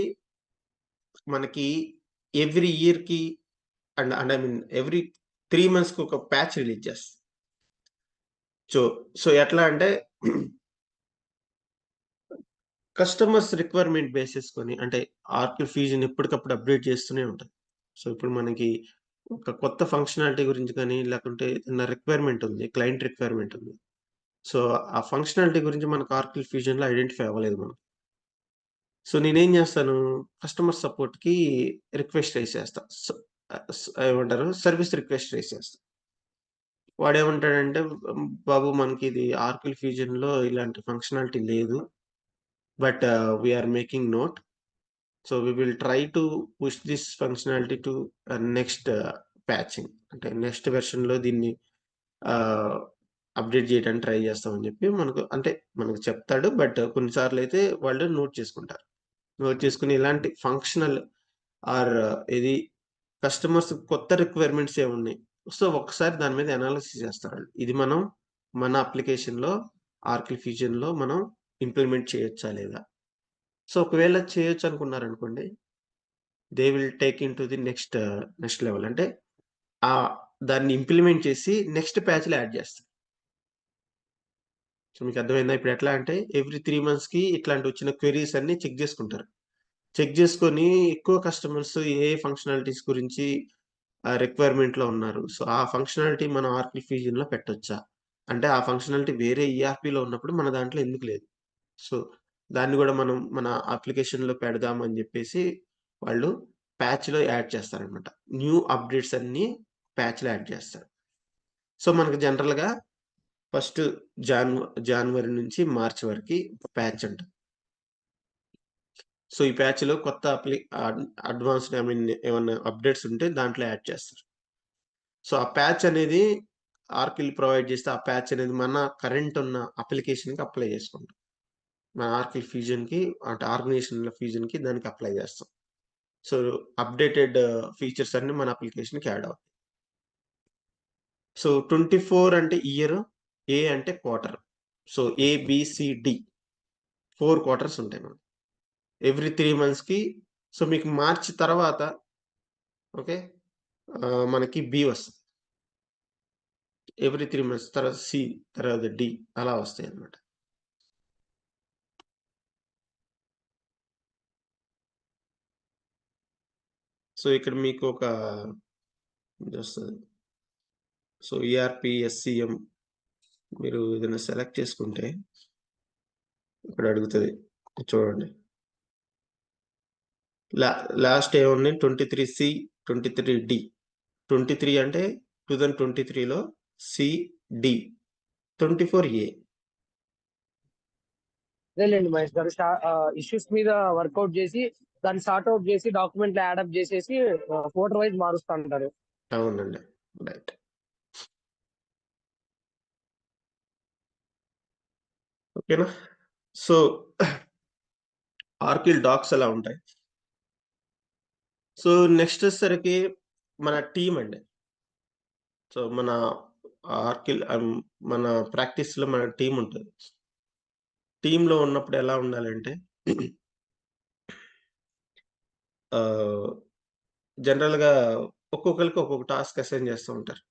మనకి ఎవ్రీ ఇయర్‌కి అండ్ ఐ మీన్ ఎవ్రీ 3 మంత్స్‌కి ఒక ప్యాచ్ రిలీజ్ చేస్తది. సో, సో ఎట్లా అంటే కస్టమర్స్ రిక్వైర్మెంట్ బేస్ చేసుకొని అంటే ఆర్కిల్ ఫ్యూజన్ ఎప్పటికప్పుడు అప్‌డేట్ చేస్తూనే ఉంటది. సో, ఇప్పుడు మనకి ఒక కొత్త ఫంక్షనాలిటీ గురించి కానీ, లేకుంటే ఏదన్నా రిక్వైర్మెంట్ ఉంది. క్లయింట్ రిక్వైర్మెంట్ ఉంది. సో, ఆ ఫంక్షనాలిటీ గురించి మనకు ఆర్కిల్ ఫ్యూజన్‌లో ఐడెంటిఫై అవ్వలేదు మనం. సో, నేనేం జేస్తాను, కస్టమర్ సపోర్ట్‌కి రిక్వెస్ట్ రైజ్ చేస్తా. ఏమంటారు సర్విస్ రిక్వెస్ట్ రైజ్ చేస్తా. వాడేమంటాడంటే, బాబు మనకిది ఆర్కిల్ ఫ్యూజన్‌లో ఇలాంటి ఫంక్షనాలిటీ లేదు. But we are making note. So, we will try to push this functionality to next patching. అంటే నెక్స్ట్ వెర్షన్‌లో దీన్ని ఆహ్, అప్‌డేట్ చేయడానికి ట్రై చేస్తామని చెప్పి మనకు చెప్తాడు. బట్ కొన్ని సార్లయితే వాళ్ళు నోట్ చేసుకుంటారు. నోట్ చేసుకొని ఇలాంటి ఫంక్షనల్ ఆర్ ఇది కస్టమర్స్ కొత్త రిక్వైర్మెంట్స్ ఏమున్నాయి. సో, ఒక్కసారి దాని మీద అనాలిసిస్ చేస్తారాళ్ళు. ఇది మనం మన అప్లికేషన్‌లో ఆర్కిల్ ఫ్యూజన్‌లో మనం ఇంప్లిమెంట్ చేయొచ్చా లేదా? సో, ఒకవేళ చేయొచ్చనుకున్నారనుకోండి, they will take in to the next level. అంటే ఆహ్, దాన్ని ఇంప్లిమెంట్ చేసి నెక్స్ట్ ప్యాచ్‌లో యాడ్ చేస్తారు. సో, మీకు అర్థమైందా? ఇప్పుడు ఎట్లా అంటే ఎవ్రీ 3 మంత్స్‌కి ఇట్లాంటివొచ్చిన క్వెరీస్ అన్నీ చెక్ చేసుకుంటారు. చెక్ చేసుకొని ఎక్కువ కస్టమర్స్ ఏ ఫంక్షనాలిటీస్ గురించి రిక్వైర్మెంట్‌లో ఉన్నారు. సో, ఆ ఫంక్షనాలిటీ మనం ఆర్కిల్ ఫ్యూజన్‌లో పెట్టొచ్చా? అంటే ఆ ఫంక్షనాలిటీ వేరే ఈఆర్‌పీలో ఉన్నప్పుడు మన దాంట్లో ఎందుకు లేదు? సో, దాన్ని గూడా మనం మన అప్లికేషన్‌లో పెడదాం అని జెప్పేసి వాళ్ళు ప్యాచ్‌లో యాడ్ చేస్తారనమాట. న్యూ అప్‌డేట్స్ అన్నీ ప్యాచ్‌లో యాడ్ చేస్తారు. సో, మనకు జనరల్‌గా ఫస్ట్ జాన్వరి నుంచి మార్చ్ వరకి ఒక ప్యాచ్ ఉంటది. సో, ఈ ప్యాచ్‌లో కొత్త అడ్వాన్స్‌డ్ ఏమన్నా అప్‌డేట్స్ ఉంటే దాంట్లో యాడ్ చేస్తారు. సో, ఆ ప్యాచ్ అనేది ఆర్కిల్ ప్రొవైడ్ చేస్తే, ఆ ప్యాచ్ అనేది మన కరెంట్ ఉన్న అప్లికేషన్‌కి అప్లై చేసుకుంటాం. మన ఆర్కిల్ ఫ్యూజన్‌కి అంటే ఆర్గనైజేషన్‌ల ఫ్యూజన్‌కి దానికి అప్లై చేస్తాం. సో, అప్‌డేటెడ్ ఫీచర్స్ అన్నీ మన అప్లికేషన్‌కి యాడ్ అవుతాయి. సో, 24 అంటే ఇయర్, ఏ అంటే క్వార్టర్. సో, ఏబీసీడీ 4 క్వార్టర్స్ ఉంటాయి మనకి. ఎవ్రీ 3 మంత్స్‌కి సో, మీకు మార్చి తర్వాత ఓకే. మనకి బి వస్తది. ఎవ్రీ 3 మంత్స్ తర్వాత సి, తర్వాత డి అలా వస్తాయన్నమాట. సో, ఇక్కడ మీకు ఒక ఇదొస్తది. సో, ఈఆర్‌పీ, ఎస్‌సీఎం మీరు ఏదైనా సెలెక్ట్ చేసుకుంటే ఇక్కడ అడుగుతది. చూడండి. లా లాస్ట్ ఏముంది 23 సి, 23 డి. 23 అంటే 2023లో సి, డి. 24 ఏ. అదేలెండి మహేష్ గారు. ఇష్యూస్ మీద వర్కౌట్ జేసి, దాన్ని సార్ట్ ఔట్ జేసి, డాక్యుమెంట్‌లో యాడప్ జేసేసి ఫోల్డర్ వైస్ మారుస్తా ఉంటారు. అవునండి. రైట్. ఓకేనా? సో, ఆర్కిల్ డాక్స్ అలా ఉంటాయి. సో, నెక్స్ట్ వచ్చేసరికి మన టీమ్ అండి. సో, మన ఆర్కిల్ మన ప్రాక్టీస్‌లో మన టీమ్ ఉంటది. టీమ్‌లో ఉన్నప్పుడు ఎలా ఉండాలంటే ఆహ్, జనరల్‌గా ఒక్కొక్కళ్ళకి ఒక్కొక్క టాస్క్ అసైన్ చేస్తూ ఉంటారు.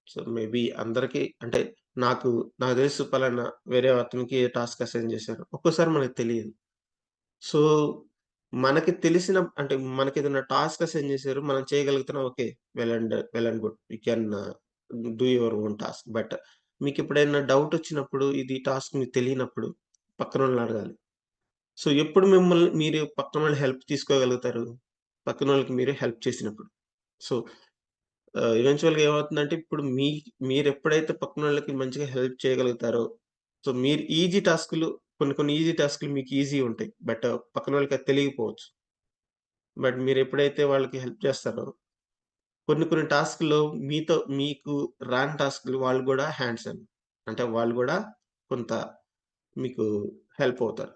సో, మేబీ అందరికి అంటే నాకు నాకు తెలుసు పలానా వేరే అతనికి టాస్క్ అసైన్ చేశారు. ఒక్కోసారి మనకు తెలీదు. సో, మనకి తెలిసిన అంటే మనకేదైనా టాస్క్ అసైన్ చేశారు. మనం చేయగలుగుతున్నాం. Okay. Well and good. You can do your own task. But మీకెప్పుడైనా డౌట్ వచ్చినప్పుడు ఇది టాస్క్ మీకు తెలియనప్పుడు పక్కనోళ్ళని అడగాలి. సో, ఎప్పుడు మీరు పక్కనోళ్ళ హెల్ప్ తీసుకోగలుగుతారు? పక్కనోళ్ళకి మీరే హెల్ప్ చేసినప్పుడు. సో, ఎవెన్చువల్‌గా ఏమవుతుందంటే ఇప్పుడు మీరెప్పుడైతే పక్కనోళ్ళకి మంచిగా హెల్ప్ చేయగలుగుతారో, సో, మీరు ఈజీ టాస్క్‌లు కొన్ని ఈజీ టాస్క్‌లు మీకు ఈజీ ఉంటాయి. బట్ పక్కనోళ్ళకి అది తెలియకపోవచ్చు. బట్ మీరెప్పుడైతే వాళ్ళకి హెల్ప్ చేస్తారో, కొన్ని టాస్క్‌లో మీకు రాని టాస్క్‌లు వాళ్ళు గూడా హ్యాండ్స్ ఇన్. అంటే వాళ్ళు గూడా కొంత మీకు హెల్ప్ అవుతారు.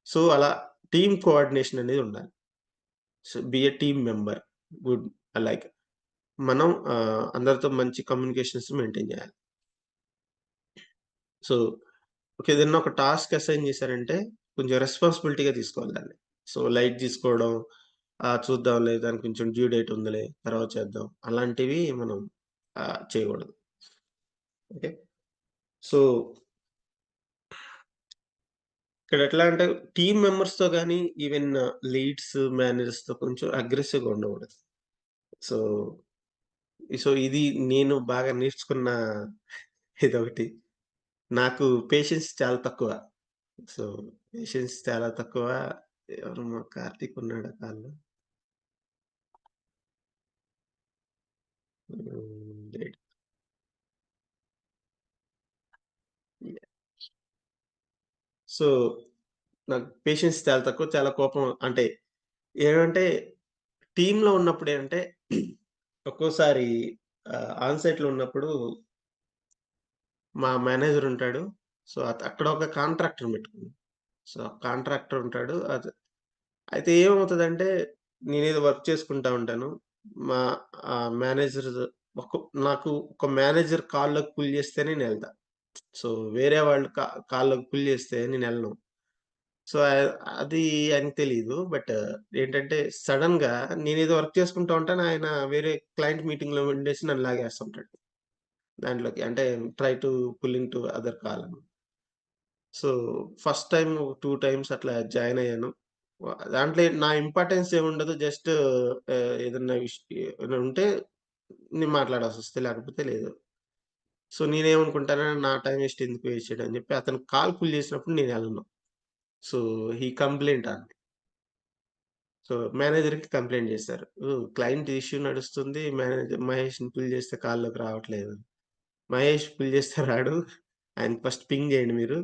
సో, అలా టీమ్ కోఆర్డినేషన్ అనేది ఉండాలి. So, B a team member. Good like మనం అందరితో మంచి కమ్యూనికేషన్స్ మెయింటైన్ జేయాలి. So, okay. ఏదన్నా ఒక టాస్క్ అసైన్ చేశారంటే కొంచెం రెస్పాన్సిబిలిటీగా తీసుకోవాలి దాన్ని. సో, లైట్ తీసుకోవడం, చూద్దాంలే దానికి కొంచెం డ్యూ డేట్ ఉందిలే తర్వాత చేద్దాం. అలాంటివి మనం చేయకూడదు. ఓకే. సో, ఇక్కడ ఎట్లా అంటే టీమ్ మెంబర్స్‌తో గాని ఈవెన్ లీడ్స్, మేనేజర్స్‌తో కొంచెం అగ్రెసివ్‌గా ఉండకూడదు. సో, ఇది నేను బాగా నేర్చుకున్న ఇదొకటి. నాకు పేషెన్స్ చాలా తక్కువ. సో, పేషెన్స్ చాలా తక్కువ. ఎవరు మా కార్తీక్ ఉన్నాడా కాల్‌లో? లేడు. సో, నాకు పేషెన్స్ చాలా తక్కువ. చాలా కోపం అంటే ఏమంటే టీమ్‌లో ఉన్నప్పుడేంటంటే ఒక్కోసారి ఆన్ సైట్‌లో ఉన్నప్పుడు మా మేనేజర్ ఉంటాడు. సో, అక్కడ ఒక కాంట్రాక్టర్‌ని పెట్టుకున్నాం. సో, కాంట్రాక్టర్ ఉంటాడు. అయితే ఏమవుతదంటే నేనేదో వర్క్ చేసుకుంటా ఉంటాను. మా మేనేజర్ ఒక నాకు ఒక మేనేజర్ కాల్లోకి పుల్ చేస్తేనే నేనెళ్తా. సో, వేరే వాళ్ళు కాల్లోకి పుల్ చేస్తే నేనెళ్ళను. సో, అది ఆయనకి తెలీదు. బట్ ఏంటంటే సడెన్‌గా నేనేదో వర్క్ చేసుకుంటా ఉంటాను. ఆయన వేరే క్లయింట్ మీటింగ్‌లో ఉండేసి నన్ను లాగేస్తుంటాడు దాంట్లోకి. అంటే try to pulling to other call అని. సో, ఫస్ట్ టైమ్ 2 టైమ్స్ అట్లా జాయిన్ అయ్యాను. దాంట్లో నా ఇంపార్టెన్స్ ఏముండదు. జస్ట్ ఏదన్నా ఏదైనా ఉంటే నేను మాట్లాడాల్సొస్తది. లేకపోతే లేదు. సో, నేనేమనుకుంటానంటే నా టైమ్ వేస్ట్ ఎందుకు వేస్ట్ చేయడం అని చెప్పి అతను కాల్ పుల్ చేసినప్పుడు నేనెళ్ళను. So, he complaint on me. So, మేనేజర్‌కి కంప్లెయింట్ చేశారు. క్లయింట్ ఇష్యూ నడుస్తుంది. మేనేజర్ మహేష్‌ని పుల్ చేస్తే కాల్‌లోకి రావట్లేదు. మహేష్ పుల్ చేస్తే రాడు. ఆయనకి ఫస్ట్ పింగ్ చేయండి మీరు.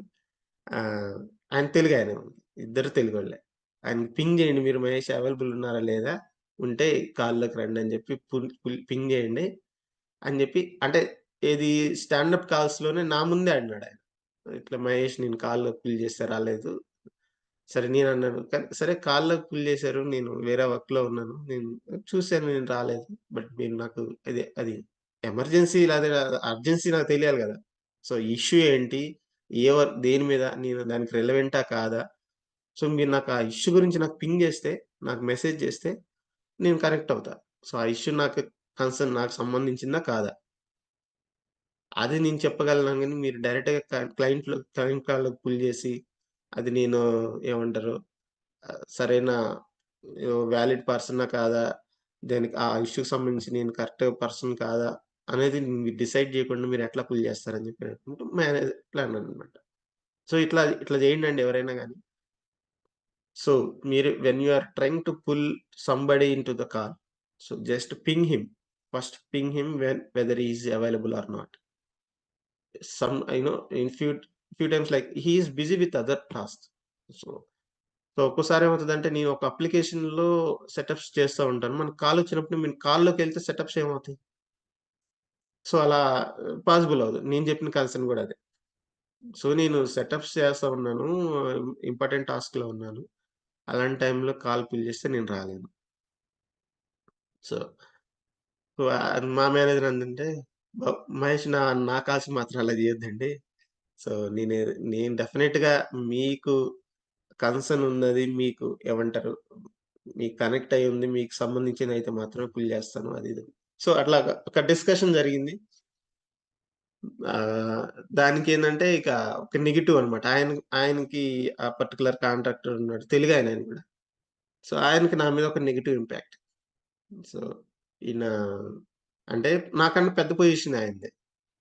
ఆహ్, ఆయన తెలుగాయన. ఇద్దరు తెలుగోళ్ళే. ఆయనకి పింగ్ చేయండి మీరు మహేష్ అవైలబుల్ ఉన్నారా లేదా? ఉంటే కాల్‌లోకి రండి అని చెప్పి పింగ్ చేయండి అని చెప్పి అంటే ఏది స్టాండప్ కాల్స్‌లోనే నా ముందే అన్నాడాయన. ఇట్లా మహేష్ నేను కాల్‌లోకి పుల్ చేస్తే రాలేదు. సరే నేనన్నాను. కానీ సరే కాల్‌లోకి పుల్ చేశారు. నేను వేరే వర్క్‌లో ఉన్నాను. నేను చూసాను నేను రాలేదు. బట్ మీరు నాకు అది ఎమర్జెన్సీ లేదా అర్జెన్సీ నాకు తెలియాలి గదా! సో, ఇష్యూ ఏంటి? దేని మీద నేను దానికి రిలవెంటా? కాదా? సో, మీరు నాకు ఆ ఇష్యూ గురించి నాకు పింగ్ చేస్తే, నాకు మెసేజ్ చేస్తే నేను కనెక్ట్ అవుతా. సో, ఆ ఇష్యూ నాకు నాకు సంబంధించిందా? కాదా? అది నేను చెప్పగలను గానీ మీరు డైరెక్ట్‌గా క్లయింట్ కాల్‌లోకి పుల్ చేసి అది నేను ఏమంటారు సరైన వాలిడ్ పర్సనా కాదా? దానికి ఆ ఇష్యూకి సంబంధించి నేను కరెక్ట్ పర్సన్ కాదా? అనేది మీరు డిసైడ్ చేయకుండా మీరెట్లా పుల్ చేస్తారని చెప్పి అనుకుంటూ ఇట్లా అన్నాననమాట. సో, ఇట్లా చేయండండి ఎవరైనా గాని. సో, మీరు when you are trying to pull somebody into the call. So, just ping him. First ping him whether he is available or not. In few times like he is busy with other tasks. So so, ఒక్కోసారి ఏమవుతదంటే, నేను ఒక అప్లికేషన్‌లో setups చేస్తా ఉంటాను. మనకు కాలొచ్చినప్పుడు నేను కాల్‌లోకెళ్తే setups ఏమవుతాయి? సో, అలా పాసిబుల్ అవ్వదు. నేను చెప్పిన కన్సర్న్ గూడా అదే. సో, నేను సెటప్స్ చేస్తా ఉన్నాను. ఇంపార్టెంట్ టాస్క్‌లో ఉన్నాను. అలాంటి టైంలో కాల్ పిల్ చేస్తే నేను రాలేను. సో, మా మేనేజర్ అందంటే, బ "మహేష్ నా కాల్స్‌కి మాత్రం అలా చేయొద్దండి. సో, నేను డెఫినిట్‌గా మీకు కన్సర్న్ ఉన్నది మీకు ఏమంటారు? మీకు కనెక్ట్ అయ్యి ఉంది. మీకు సంబంధించిందయితే మాత్రమే పుల్ చేస్తాను అది ఇది. సో, అట్లాగా ఒక డిస్కషన్ జరిగింది. ఆహ్, దానికేందంటే ఇక ఒక నెగెటివ్ అన్నమాట. ఆయనకి ఆ పర్టిక్యులర్ కాంట్రాక్టర్ ఉన్నాడు. తెలుగాయన ఆయన కూడా. సో, ఆయనకి నా మీద ఒక నెగెటివ్ ఇంపాక్ట్. సో, ఈయన అంటే నాకన్నా పెద్ద పొజిషన్ ఆయనది.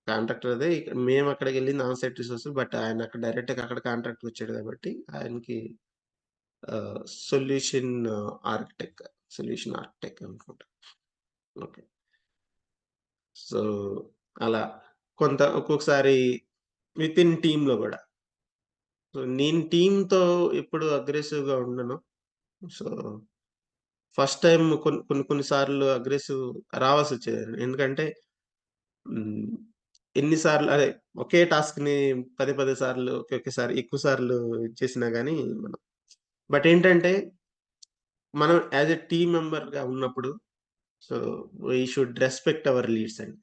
కాంట్రాక్టర్‌దే. మేమక్కడికెళ్ళింది ఆన్ సైట్ రిసోర్స్. బట్ ఆయన అక్కడ డైరెక్ట్‌గా అక్కడ కాంట్రాక్ట్‌కొచ్చాడు కాబట్టి ఆయనకి ఆహ్, సొల్యూషన్ ఆర్కిటెక్ట్, సొల్యూషన్ ఆర్కిటెక్ట్ అనుకుంటా. ఓకే. సో, అలా ఒక్కొక్కసారి వితిన్ టీమ్‌లో గూడా. సో, నేను టీమ్‌తో ఎప్పుడు అగ్రెసివ్‌గా ఉండను. సో, ఫస్ట్ టైమ్ కొన్ని కొన్ని సార్లు అగ్రెసివ్ రావాల్సొచ్చేది. ఎందుకంటే హ్మ్. ఎన్ని సార్లు అదే ఒకే టాస్క్‌ని పదే సార్లు ఒకేసారి ఎక్కువ సార్లు చేసినా గాని మనం బట్ ఏంటంటే మనం యాస్ ఎ టీమ్ మెంబర్‌గా ఉన్నప్పుడు so, we should respect our leads అండి.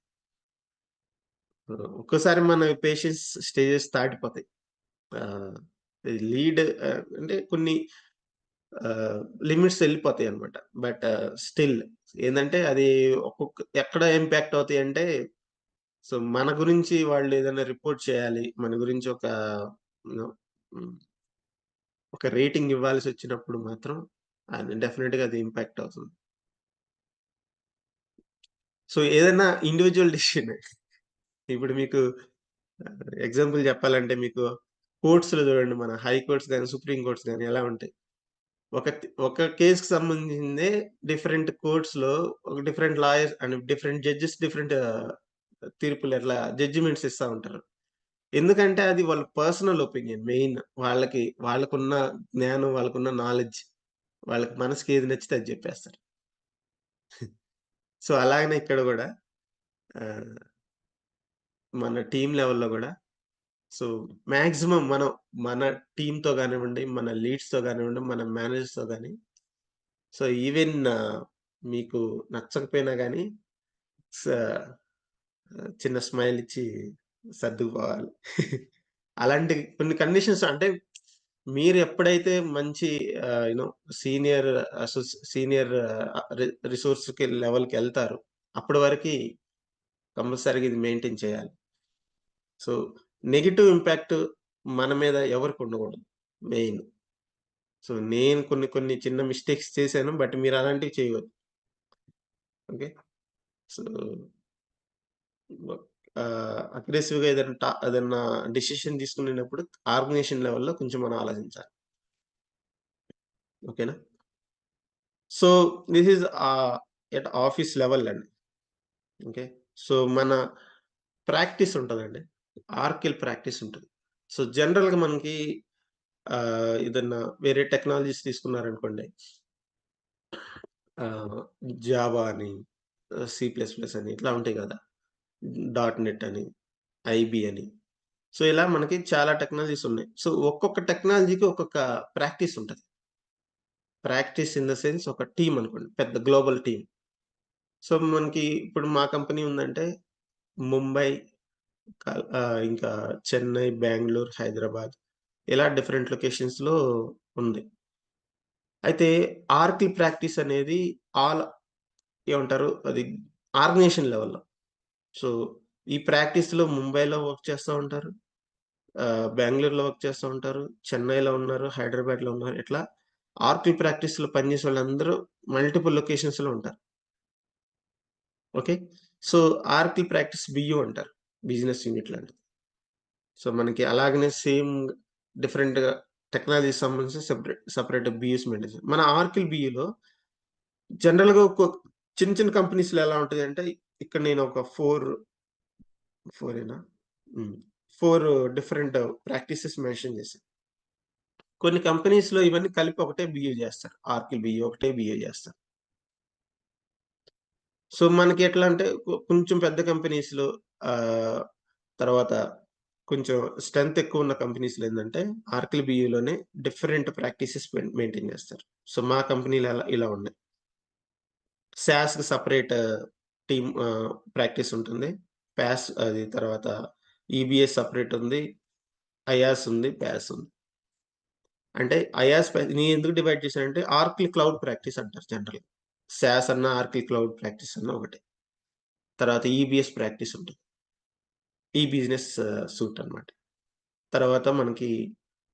ఒక్కోసారి మన పేషెన్స్ స్టేజెస్ దాటిపోతాయి. ఆహ్, లీడ్ అంటే కొన్ని ఆహ్, లిమిట్స్ ఎళ్ళిపోతాయన్నమాట. బట్ స్టిల్ ఏందంటే అది ఎక్కడ ఇంపాక్ట్ అవుతాయంటే, సో, మన గురించి వాళ్ళేదైనా రిపోర్ట్ చేయాలి. మన గురించి యూ నో హ్మ్. ఒక రేటింగ్ ఇవ్వాల్సొచ్చినప్పుడు మాత్రం అది డెఫినిట్‌గా అది ఇంపాక్ట్ అవుతుంది. సో, ఏదైనా ఇండివిడ్యువల్ డెసిషనే. ఇప్పుడు మీకు ఎగ్జాంపుల్ చెప్పాలంటే మీకు కోర్ట్స్‌లో చూడండి మన హై కోర్ట్స్ గాని, సుప్రీం కోర్ట్స్ గాని ఎలా ఉంటాయి. ఒక కేస్‌కి సంబంధించిందే డిఫరెంట్ కోర్ట్స్‌లో ఒక different lawyers and different judges different తీర్పులు ఎట్లా జడ్జిమెంట్స్ ఇస్తా ఉంటారు. ఎందుకంటే అది వాళ్ళ పర్సనల్ ఒపీనియన్ మెయిన్. వాళ్ళకున్న జ్ఞానం, వాళ్ళకున్న నాలెడ్జ్. వాళ్ళకి మనసుకి ఏది నచ్చితే అది జెప్పేస్తారు. సో, అలాగనే ఇక్కడ గూడా ఆహ్, మన టీమ్ లెవెల్‌లో గూడా సో, మాక్సిమం మన టీమ్‌తో గానివ్వండి, మన లీడ్స్‌తో గానివ్వండి, మన మేనేజర్స్‌తో గాని సో, ఈవెన్ మీకు నచ్చకపోయినా గాని స చిన్న స్మైల్ ఇచ్చి సర్దుకుపోవాలి. అలాంటి కొన్ని కండిషన్స్ అంటే మీరెప్పుడైతే మంచి యూ నో సీనియర్ సీనియర్ రిసోర్స్‌కి లెవెల్‌కెళ్తారో అప్పటి వరకి కంపల్సరీగా ఇది మెయింటైన్ చేయాలి. సో, నెగెటివ్ ఇంపాక్ట్ మన మీద ఎవరికి ఉండకూడదు మెయిన్. సో, నేను కొన్ని కొన్ని చిన్న మిస్టేక్స్ చేశాను. బట్ మీరలాంటివి చేయవద్దు. ఓకే. సో అగ్రెసివ్‌గా ఏదన్నా డెసిషన్ తీసుకునేటప్పుడు ఆర్గనైజేషన్ లెవెల్‌లో కొంచెం మనం ఆలోచించాలి. ఓకేనా? So, this is at office level అండి. ఓకే. సో, మన ప్రాక్టీస్ ఉంటదండి. ఆర్‌కెల్ ప్రాక్టీస్ ఉంటది. సో, జనరల్‌గా మనకి ఏదన్నా వేరే టెక్నాలజీస్ తీసుకున్నారనుకోండి. ఆహ్, జావా అని, సి ప్లస్ ప్లస్ అని ఇట్లా ఉంటాయి గదా! డాట్ నెట్ అని, ఐబీ అని. సో, ఇలా మనకి చాలా టెక్నాలజీస్ ఉన్నాయి. సో, ఒక్కొక్క టెక్నాలజీకి ఒక్కొక్క ప్రాక్టీస్ ఉంటది. ప్రాక్టీస్ ఇన్ ద సెన్స్ ఒక టీమ్ అనుకోండి. పెద్ద గ్లోబల్ టీమ్. సో, మనకి ఇప్పుడు మా కంపెనీ ఉందంటే ముంబై, ఇంకా చెన్నై, బెంగుళూరు, హైదరాబాద్ ఇలా డిఫరెంట్ లొకేషన్స్‌లో ఉంది. అయితే ఆర్‌కి ప్రాక్టీస్ అనేది ఆల్ ఏమంటారు అది ఆర్గనైజేషన్ లెవెల్‌లో. సో, ఈ ప్రాక్టీస్‌లో ముంబైలో వర్క్ చేస్తా ఉంటారు. బెంగుళూరులో వర్క్ చేస్తా ఉంటారు. చెన్నైలో ఉన్నారు. హైదరాబాద్‌లో ఉన్నారు. ఇట్లా ఆర్‌కి ప్రాక్టీస్‌లో పనిచేసేవాళ్ళందరూ మల్టిపుల్ లొకేషన్స్‌లో ఉంటారు. ఓకే. సో, ఆర్‌కి ప్రాక్టీస్ బియూ అంటారు. బిజినెస్ యూనిట్ లాంటిది. సో, మనకి అలాగనే సేమ్ డిఫరెంట్‌గా టెక్నాలజీకి సంబంధించి సెపరేట్ బియూస్ మెయింటైన్ చేయాలి. మన ఆర్కిల్ బియూలో జనరల్‌గా చిన్న చిన్న కంపెనీస్‌లో ఎలా ఉంటదంటే, ఇక్కడ నేను ఒక 4 ఏనా? హ్మ్. 4 డిఫరెంట్ ప్రాక్టీసెస్ మెన్షన్ చేశాను. కొన్ని కంపెనీస్‌లో ఇవన్నీ కలిపి ఒకటే బియూ చేస్తారు. ఆర్కిల్ బియూ ఒకటే బియూ చేస్తారు. సో, మనకి ఎట్లా అంటే కొంచెం పెద్ద కంపెనీస్‌లో ఆహ్, తర్వాత కొంచెం స్ట్రెంత్ ఎక్కువున్న కంపెనీస్‌లో ఏందంటే, ఆర్కిల్ బియూలోనే డిఫరెంట్ ప్రాక్టీసెస్ మెయింటైన్ చేస్తారు. సో, మా కంపెనీలో ఇలా ఉన్నాయి. సాస్‌కి సెపరేట్ ప్రాక్టీస్ ఉంటుంది. అది తర్వాత ఈబీఎస్ సెపరేట్ ఉంది. ఐయాస్ ఉంది. పాస్ ఉంది. అంటే నేను ఎందుకు డివైడ్ చేశానంటే ఆర్కిల్ క్లౌడ్ ప్రాక్టీస్ అంటారు జనరల్‌గా. సాస్ అన్నా, ఆర్కిల్ క్లౌడ్ ప్రాక్టీస్ అన్నా ఒకటే. తర్వాత ఈబీఎస్ ప్రాక్టీస్ ఉంటుంది. ఈ బిజినెస్ సూట్ అన్నమాట. తర్వాత మనకి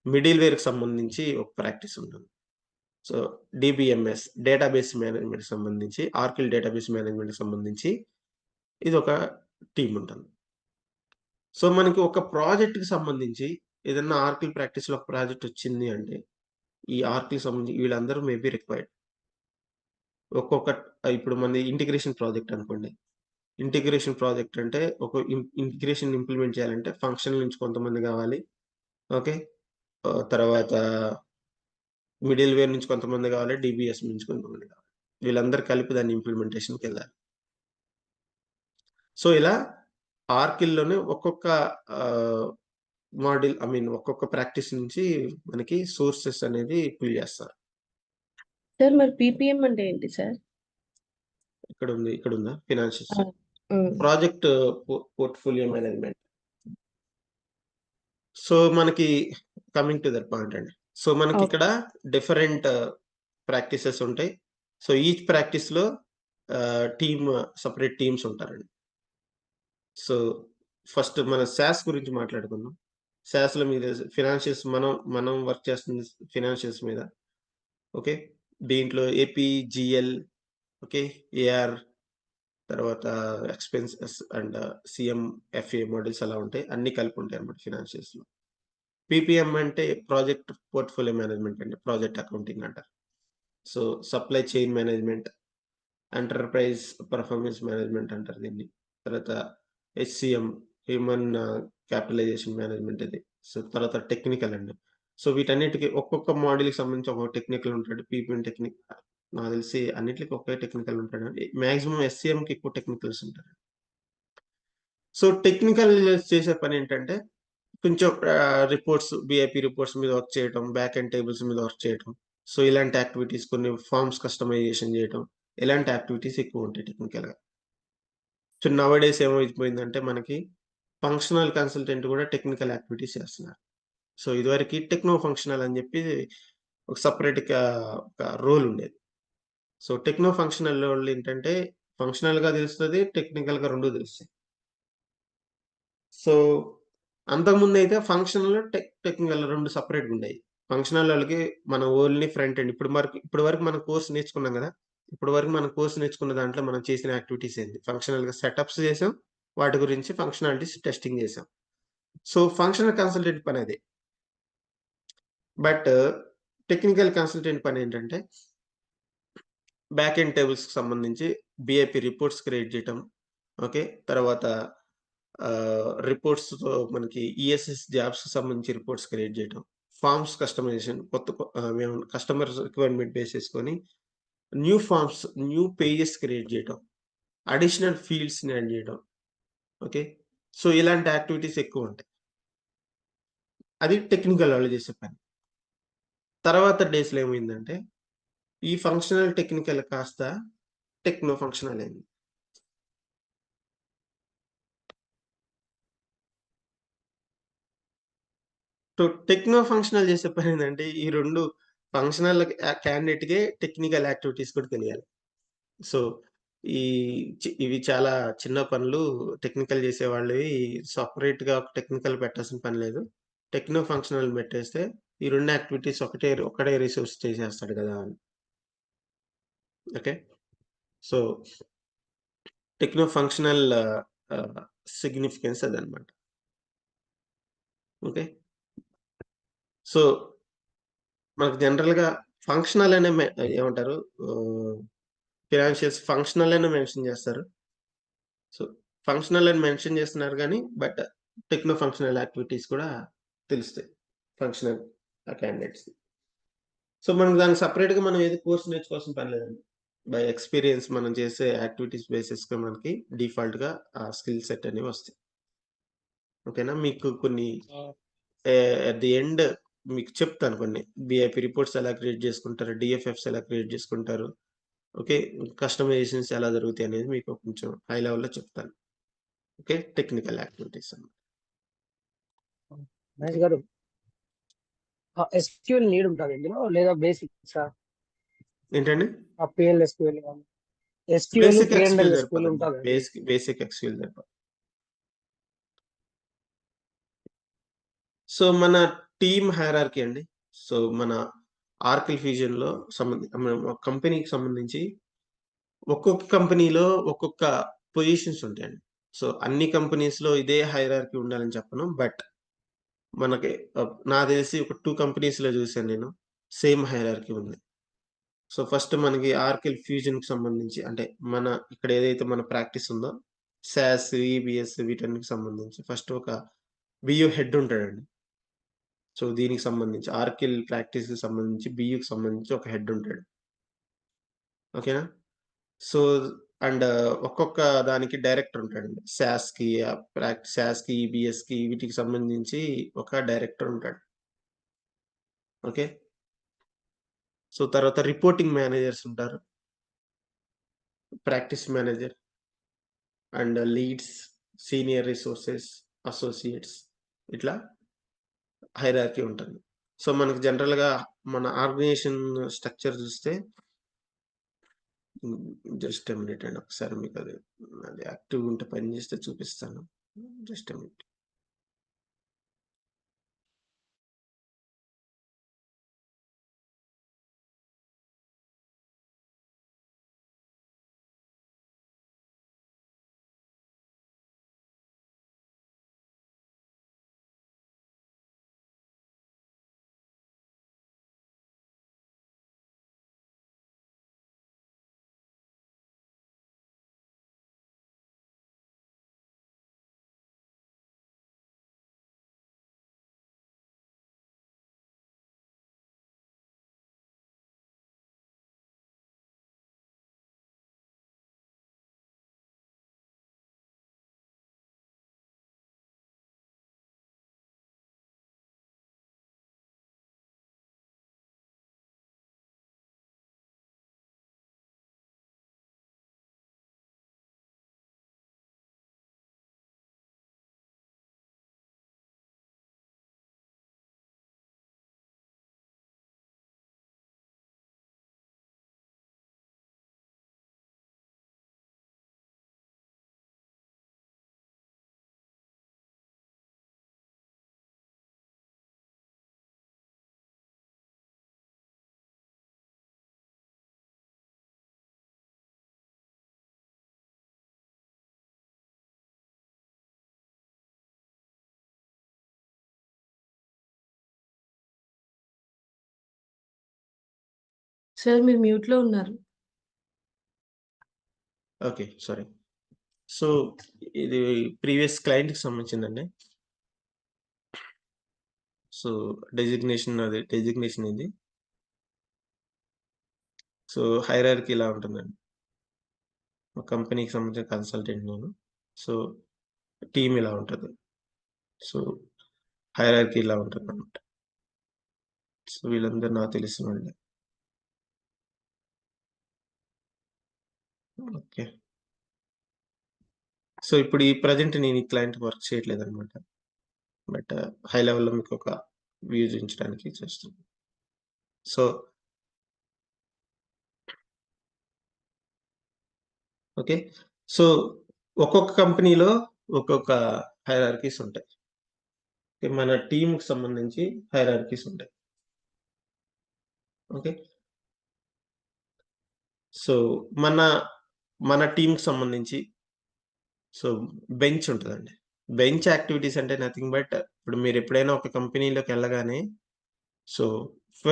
మిడిల్‌వేర్‌కి సంబంధించి ఒక ప్రాక్టీస్ ఉంటుంది. సో, డీబీఎంఎస్ డేటాబేస్ మేనేజ్మెంట్‌కి సంబంధించి, ఆర్కిల్ డేటాబేస్ మేనేజ్మెంట్‌కి సంబంధించి ఇదొక టీమ్ ఉంటుంది. సో, మనకి ఒక ప్రాజెక్ట్‌కి సంబంధించి ఏదన్నా ఆర్కిల్ ప్రాక్టీస్‌లో ఒక ప్రాజెక్ట్ వచ్చింది అంటే, ఈ ఆర్కిల్‌కి సంబంధించి వీళ్ళందరూ మే బీ రిక్వైర్డ్. ఒక్కొక్క ఇప్పుడు మనది ఇంటిగ్రేషన్ ప్రాజెక్ట్ అనుకోండి. ఇంటిగ్రేషన్ ప్రాజెక్ట్ అంటే ఒక ఇంటిగ్రేషన్ ఇంప్లిమెంట్ చేయాలంటే ఫంక్షనల్ నుంచి కొంతమంది గావాలి. ఓకే. తర్వాత మిడిల్‌వేర్ నుంచి కొంతమంది గావాలి. డీబీఎస్ నుంచి కొంతమంది గావాలి. వీళ్ళందరూ కలిపి దాన్ని ఇంప్లిమెంటేషన్‌కెళ్ళాలి. సో, ఇలా ఆర్కిల్‌లోనే ఒక్కొక్క ఆహ్, ఒక్కొక్క ప్రాక్టీస్ నుంచి మనకి సోర్సెస్ అనేది పుల్ చేస్తారు. సార్ మరి పీపీఎం అంటే ఏంటి సార్? ఇక్కడుందా? ఫైనాన్షియల్స్. ఆ! హ్మ్. Project portfolio management. సో, మనకి కమింగ్ టు దట్ పాయింట్ అండి. So, okay. మనకిక్కడ డిఫరెంట్ ప్రాక్టీసెస్ ఉంటాయి. సో, ఈచ్ ప్రాక్టీస్‌లో సెపరేట్ టీమ్స్ ఉంటారండి. సో, ఫస్ట్ మన సాస్ గురించి మాట్లాడుకుందాం. సాస్‌లో మీకు తెలుసు ఫైనాన్షియల్స్ మనం వర్క్ చేస్తుంది ఫైనాన్షియల్స్ మీద. ఓకే. దీంట్లో ఏపీ, జీఎల్, ఓకే. ఏఆర్ తర్వాత expenses and CM, FA models అలా ఉంటాయి. అన్నీ కలిపి ఉంటాయన్నమాట ఫైనాన్షియల్స్‌లో. పీపీఎం అంటే ప్రాజెక్ట్ పోర్ట్‌ఫోలియో మేనేజ్‌మెంట్ అండి. ప్రాజెక్ట్ అకౌంటింగ్ అంటారు. So, supply chain management, enterprise performance management అంటారు దీన్ని. తర్వాత హెచ్‌సీఎం హ్యూమన్ క్యాపిటలైజేషన్ మేనేజ్‌మెంట్ ఇది. సో, తర్వాత టెక్నికల్ అండి. సో, వీటన్నిటికి ఒక్కొక్క మోడ్యూల్‌కి సంబంధించి ఒక్కొక్క టెక్నికల్ ఉంటాడు. పీపీఎం టెక్నిక్ నాకు తెలిసి అన్నిట్లికి ఒకే టెక్నికల్ ఉంటాడండి. మాక్సిమం ఎస్‌సీఎంకి ఎక్కువ టెక్నికల్స్ ఉంటారు. సో, టెక్నికల్ చేసే పనేంటంటే కొంచెం బీఐపీ రిపోర్ట్స్ మీద వర్క్ చేయటం, బ్యాక్ ఎండ్ టేబుల్స్ మీద వర్క్ చేయటం. సో, ఇలాంటి యాక్టివిటీస్ కొన్ని ఫార్మ్స్ కస్టమైజేషన్ చేయటం. ఇలాంటి యాక్టివిటీస్ ఎక్కువుంటాయి టెక్నికల్‌గా. సో, నౌ డేస్ ఏమైపోయిందంటే మనకి ఫంక్షనల్ కన్సల్టెంట్ కూడా టెక్నికల్ యాక్టివిటీస్ చేస్తున్నారు. సో, ఇదివరకి టెక్నో ఫంక్షనల్ అని చెప్పి ఒక సెపరేట్‌గా ఒక రోల్ ఉండేది. సో, టెక్నో ఫంక్షనలోళ్ళేంటంటే ఫంక్షనల్‌గా తెలుస్తది, టెక్నికల్‌గా 2 తెలుస్తాయి. సో, అంతకుముందయితే ఫంక్షనల్, టెక్నికల్ 2 సెపరేట్‌గుండేయి. ఫంక్షనలోళ్ళకి మనం ఓన్లీ ఫ్రంట్ ఎండ్ ఇప్పటి వరకు మనం కోర్స్ నేర్చుకున్నాం గదా! ఇప్పటి వరకు మనం కోర్స్ నేర్చుకున్న దాంట్లో మనం చేసిన యాక్టివిటీస్ ఏంది? ఫంక్షనల్‌గా సెటప్స్ చేసాం. వాటి గురించి ఫంక్షనాలిటీస్ టెస్టింగ్ చేసాం. సో, ఫంక్షనల్ కన్సల్టెంట్ పని అదే. బట్ టెక్నికల్ కన్సల్టెంట్ పనేంటంటే బ్యాక్ ఎండ్ టేబుల్స్‌కి సంబంధించి బీఏపీ రిపోర్ట్స్ క్రియేట్ చేయటం. ఓకే. తర్వాత రిపోర్ట్స్‌తో మనకి ఈఎస్ఎస్ జాబ్స్‌కి సంబంధించి రిపోర్ట్స్ క్రియేట్ చేయటం. ఫార్మ్స్ కస్టమైజేషన్ మేము కస్టమర్స్ రిక్వైర్మెంట్ బేస్ చేసుకొని new forms, new pages create చేయటం. అడిషనల్ ఫీల్డ్స్‌ని యాడ్ చేయడం. ఓకే. సో, ఇలాంటి యాక్టివిటీస్ ఎక్కువుంటాయి. అది టెక్నికల్ వాళ్ళు చేసే పని. తర్వాత డేస్‌లో ఏమైందంటే ఈ ఫంక్షనల్, టెక్నికల్ కాస్త టెక్నో ఫంక్షనల్ అయింది. సో, టెక్నో ఫంక్షనల్ చేసే పనేంటంటే ఈ 2 ఫంక్షనల్ క్యాండిడేట్‌కే టెక్నికల్ యాక్టివిటీస్ కూడా తెలియాలి. సో, ఈ ఇవి చాలా చిన్న పనులు టెక్నికల్ చేసేవాళ్ళవి సెపరేట్‌గా ఒక టెక్నికల్ పెట్టాల్సిన పని లేదు. టెక్నో ఫంక్షనల్ పెట్టేస్తే ఈ 2 యాక్టివిటీస్ ఒక్కడే రిసోర్స్ చేసేస్తాడు కదా! అని. ఓకే. సో, టెక్నో ఫంక్షనల్ ఆహ్, సిగ్నిఫికెన్స్ అదనమాట. ఓకే. సో, మనకు జనరల్‌గా ఫంక్షనల్ అనే ఏమంటారు? ఆహ్, ఫినాన్షియల్స్ ఫంక్షనల్ అనే మెన్షన్ చేస్తారు. సో, ఫంక్షనల్ అని మెన్షన్ చేస్తున్నారు గానీ, బట్ టెక్నో ఫంక్షనల్ యాక్టివిటీస్ కూడా తెలుస్తాయి. ఫంక్షనల్ క్యాండిడేట్స్‌కి. సో, మనం దానికి సెపరేట్‌గా మనం ఏది కోర్స్ నేర్చుకోవాల్సిన పని లేదండి. బై ఎక్స్‌పీరియన్స్ మనం చేసే యాక్టివిటీస్ బేసిస్‌గా మనకి డిఫాల్ట్‌గా ఆ స్కిల్ సెట్ అనేవి వస్తాయి. ఓకేనా? మీకు కొన్ని ఎట్ ది ఎండ్ మీకు చెప్తాను కొన్ని. బీఐపీ రిపోర్ట్స్ ఎలా క్రియేట్ చేసుకుంటారు, డీఎఫ్ఎఫ్స్ ఎలా క్రియేట్ చేసుకుంటారు. ఓకే. కస్టమైజేషన్స్ ఎలా జరుగుతాయనేది మీకు కొంచెం హై లెవెల్‌లో చెప్తాను. ఓకే. టెక్నికల్ యాక్టివిటీస్ అన్నమాట. మహేష్ ఓకే. గారు ఎస్‌క్యూఎల్ నీడ్ ఉంటదా ఇందులో? లేదా బేసిక్సా? ఏంటండి? పిఎల్ ఎస్‌క్యూఎల్ గాని. ఎస్‌క్యూఎల్, బేసిక్ ఎక్స్‌క్యూఎల్ ప్రీ-ఎన్‌ఎల్ ఎస్‌క్యూఎల్ సరిపోదండి. ఉంటదండి. బేసిక్ ఎక్స్‌క్యూఎల్ సరిపోద్ది. సో, మన టీమ్ హైరార్కీ అండి. సో, మన ఆర్కిల్ ఫ్యూజన్‌లో మన కంపెనీకి సంబంధించి ఒక్కొక్క కంపెనీలో ఒక్కొక్క పొజిషన్స్ ఉంటాయండి. సో, అన్ని కంపెనీస్‌లో ఇదే హైరార్కీ ఉండాలని చెప్పను. బట్ మనకి నాకు తెలిసి ఒక 2 కంపెనీస్‌లో చూసాను నేను. సేమ్ హైరార్కీ ఉంది. సో, ఫస్ట్ మనకి ఆర్కిల్ ఫ్యూజన్‌కి సంబంధించి అంటే మన ఇక్కడ ఏదైతే మన ప్రాక్టీస్ ఉందో సాస్, ఈబీఎస్ వీటన్నిటికి సంబంధించి ఫస్ట్ ఒక బియూ హెడ్ ఉంటాడండి. సో, దీనికి సంబంధించి ఆర్కిల్ ప్రాక్టీస్‌కి సంబంధించి బియూకి సంబంధించి ఒక హెడ్ ఉంటాడు. ఓకేనా? సో, అండ్ ఒక్కొక్క దానికి డైరెక్టర్ ఉంటాడండి. సాస్‌కి, ఈబీఎస్‌కి వీటికి సంబంధించి ఒక డైరెక్టర్ ఉంటాడు. ఓకే. సో, తర్వాత రిపోర్టింగ్ మేనేజర్స్ ఉంటారు. Practice manager and leads, senior resources, associates ఇట్లా హైరార్కీ ఉంటుంది. సో, మనకు జనరల్‌గా మన ఆర్గనైజేషన్ స్ట్రక్చర్ చూస్తే జస్ట్ ఎ మినిట్ అండి. ఒకసారి మీకది అది యాక్టివ్‌గా ఉంటే పని చేస్తే చూపిస్తాను. Just a minute. సార్ మీరు మ్యూట్‌లో ఉన్నారు. ఓకే. సారీ. సో, ఇది ప్రీవియస్ క్లయింట్‌కి సంబంధించిందండి. సో, డెజిగ్నేషన్ ఇది. సో, హైరార్కీ ఇలా ఉంటుందండి. మా కంపెనీకి సంబంధించిన కన్సల్టెంట్ నేను. సో, టీమ్ ఇలా ఉంటది. సో, హైరార్కీ ఇలా ఉంటుందన్నమాట. సో, వీళ్ళందరూ నాకు తెలిసిన వాళ్ళే. ఓకే. సో, ఇప్పుడు ఈ ప్రెజెంట్ నేను ఈ క్లయింట్‌కి వర్క్ చేయట్లేదన్నమాట. బట్ హై లెవెల్‌లో మీకొక వ్యూ చూయించడానికి చేస్తున్నాను. So, okay. సో, ఒక్కొక్క కంపెనీలో ఒక్కొక్క హైరార్కీస్ ఉంటాయి. మన టీమ్‌కి సంబంధించి హైరార్కీస్ ఉంటాయి. ఓకే. సో, మన మన టీమ్‌కి సంబంధించి సో, బెంచ్ ఉంటదండి. బెంచ్ యాక్టివిటీస్ అంటే నథింగ్ బట్ ఇప్పుడు మీరెప్పుడైనా ఒక కంపెనీలోకెళ్ళగానే సో, ఫ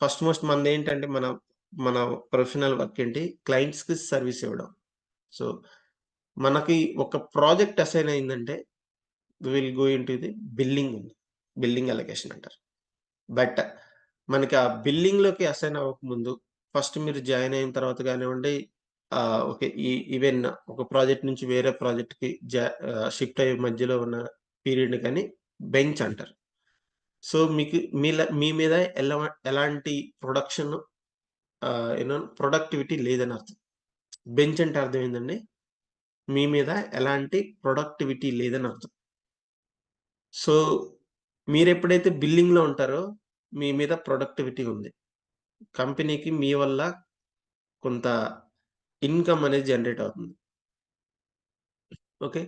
ఫస్ట్ మోస్ట్ మనదేంటంటే మన ప్రొఫెషనల్ వర్క్ ఏంటి క్లయింట్స్‌కి సర్విస్ ఇవ్వడం. సో, మనకి ఒక ప్రాజెక్ట్ అసైన్ అయిందంటే we will go into the billing ఉంది. బిల్లింగ్ అలొకేషన్ అంటారు. బట్ మనకి ఆ బిల్లింగ్‌లోకి అసైన్ అవ్వకముందు ఫస్ట్ మీరు జాయిన్ అయిన తర్వాత గానివ్వండి, ఓకే. ఈవెన్ ఒక ప్రాజెక్ట్ నుంచి వేరే ప్రాజెక్ట్‌కి షిఫ్ట్ అయ్యే మధ్యలో ఉన్న పీరియడ్‌ని కానీ బెంచ్ అంటారు. సో, మీకు మీ మీద ఎలాంటి ప్రొడక్షన్ ప్రొడక్టివిటీ లేదని అర్థం. బెంచ్ అంటే అర్థం ఏందండి? మీ మీద ఎలాంటి ప్రొడక్టివిటీ లేదని అర్థం. సో, మీరెప్పుడైతే బిల్లింగ్‌లో ఉంటారో మీ మీద ప్రొడక్టివిటీ ఉంది. కంపెనీకి మీ వల్ల కొంత ఇన్‌కమ్ అనేది జనరేట్ అవుతుంది. ఓకే.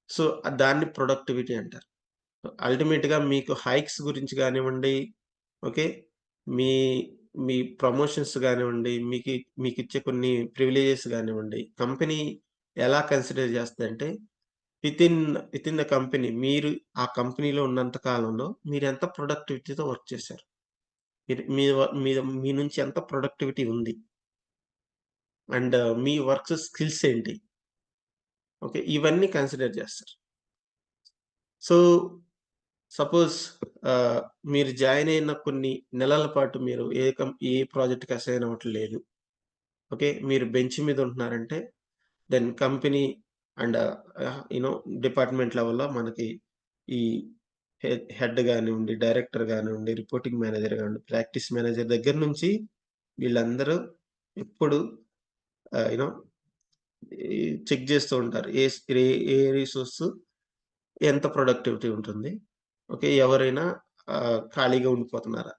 సో, దాన్ని ప్రొడక్టివిటీ అంటారు. అల్టిమేట్‌గా మీకు హైక్స్ గురించి గానివ్వండి, ఓకే. మీ మీ ప్రమోషన్స్ గానివ్వండి, మీకిచ్చే కొన్ని ప్రివిలేజెస్ గానివ్వండి, కంపెనీ ఎలా కన్సిడర్ చేస్తదంటే వితిన్ వితిన్ ద కంపెనీ మీరు ఆ కంపెనీలో ఉన్నంత కాలంలో మీరెంత ప్రొడక్టివిటీతో వర్క్ చేశారు. మీరు మీ వ మీద మీ నుంచి ఎంత ప్రొడక్టివిటీ ఉంది. అండ్ మీ వర్క్స్ స్కిల్స్ ఏంటి? ఓకే. ఇవన్నీ కన్సిడర్ చేస్తారు. సో, సపోజ్ ఆహ్, మీరు జాయిన్ అయిన కొన్ని నెలల పాటు మీరు ఏ ప్రాజెక్ట్‌కి అసైన్ అవ్వట్లేదు. ఓకే. మీరు బెంచ్ మీద ఉంటున్నారంటే దెన్ కంపెనీ అండ్ డిపార్ట్‌మెంట్ లెవెల్‌లో మనకి ఈ హెడ్ గానివ్వండి, డైరెక్టర్ గానివ్వండి, రిపోర్టింగ్ మేనేజర్ గానివ్వండి, ప్రాక్టీస్ మేనేజర్ దగ్గర నుంచి వీళ్ళందరూ ఎప్పుడు ఆహ్, యూ నో ఈ చెక్ చేస్తూ ఉంటారు. ఏ రిసోర్స్ ఎంత ప్రొడక్టివిటీ ఉంటుంది. ఓకే. ఎవరైనా ఖాళీగా ఉండిపోతున్నారా?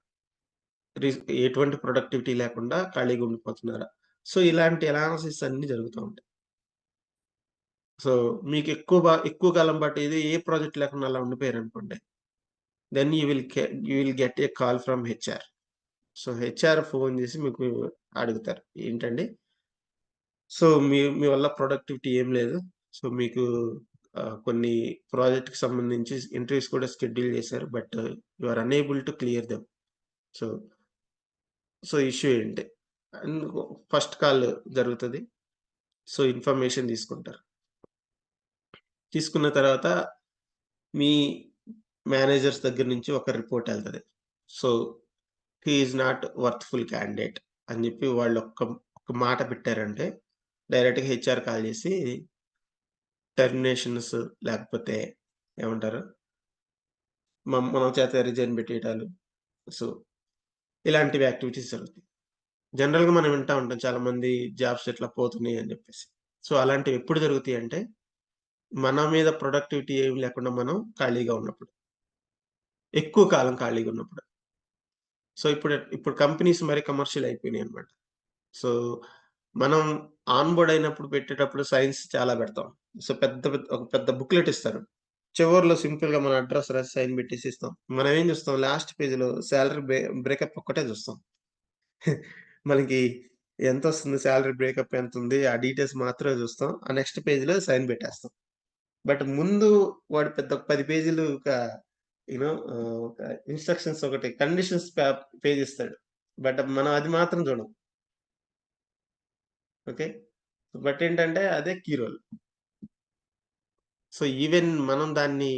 ఎటువంటి ప్రొడక్టివిటీ లేకుండా ఖాళీగా ఉండిపోతున్నారా? సో, ఇలాంటి అనాలిసిస్ అన్నీ జరుగుతా ఉంటాయి. సో, మీకు ఎక్కువ కాలం పాటు ఏ ప్రాజెక్ట్ లేకుండా అలా ఉండిపోయారనుకోండి. Then you will get a call from HR. So, HR phone చేసి మీకు అడుగుతారు. ఏంటండి? సో, మీ వల్ల ప్రొడక్టివిటీ ఏం లేదు. సో, మీకు కొన్ని ప్రాజెక్ట్‌కి సంబంధించి ఇంటర్వ్యూస్ కూడా షెడ్యూల్ చేశారు. But you are unable to clear them. So, issue ఏంటి? అండ్ ఫస్ట్ కాల్ జరుగుతది. సో, ఇన్ఫర్మేషన్ తీసుకుంటారు. తీసుకున్న తర్వాత మీ మేనేజర్స్ దగ్గర నుంచి ఒక రిపోర్ట్ ఎళ్తది. So, he is not worthful candidate అని చెప్పి వాళ్ళు ఒక్క మాట పెట్టారంటే డైరెక్ట్‌గా హెచ్ఆర్ కాల్ చేసి టెర్మినేషన్స్ లేకపోతే ఏమంటారు? మన చేత రిజైన్ పెట్టేయటాలు. సో, ఇలాంటివి యాక్టివిటీస్ జరుగుతాయి. జనరల్‌గా మనం వింటా ఉంటాం చాలామంది జాబ్స్ ఇట్లా పోతున్నాయి అని చెప్పేసి. సో, అలాంటివి ఎప్పుడు జరుగుతాయంటే మన మీద ప్రొడక్టివిటీ ఏమి లేకుండా మనం ఖాళీగా ఉన్నప్పుడు. ఎక్కువ కాలం ఖాళీగా ఉన్నప్పుడు. సో, ఇప్పుడు కంపెనీస్ మరి కమర్షియల్ అయిపోయినాయన్నమాట. సో, మనం ఆన్ బోర్డ్ అయినప్పుడు పెట్టేటప్పుడు సైన్స్ చాలా పెడతాం. సో, ఒక పెద్ద బుక్‌లెట్ ఇస్తారు. చివర్లో సింపుల్‌గా మన అడ్రెస్ రాసి సైన్ పెట్టేసి ఇస్తాం. మనం ఏం చూస్తాం లాస్ట్ పేజ్‌లో సాలరీ బ్రేకప్ ఒక్కటే చూస్తాం. మనకి ఎంతొస్తుంది సాలరీ బ్రేకప్ ఎంతుంది? ఆ డీటెయిల్స్ మాత్రమే చూస్తాం. ఆ నెక్స్ట్ పేజ్‌లో సైన్ పెట్టేస్తాం. బట్ ముందు వాడు పెద్ద 10 పేజీలు ఒక ఒక ఇన్‌స్ట్రక్షన్స్ ఒకటి కండిషన్స్ పేజ్ ఇస్తాడు. బట్ మనం అది మాత్రం చూడం. ఓకే. బట్ ఏంటంటే అదే కీ రోల్. సో, ఈవెన్ మనం దాన్ని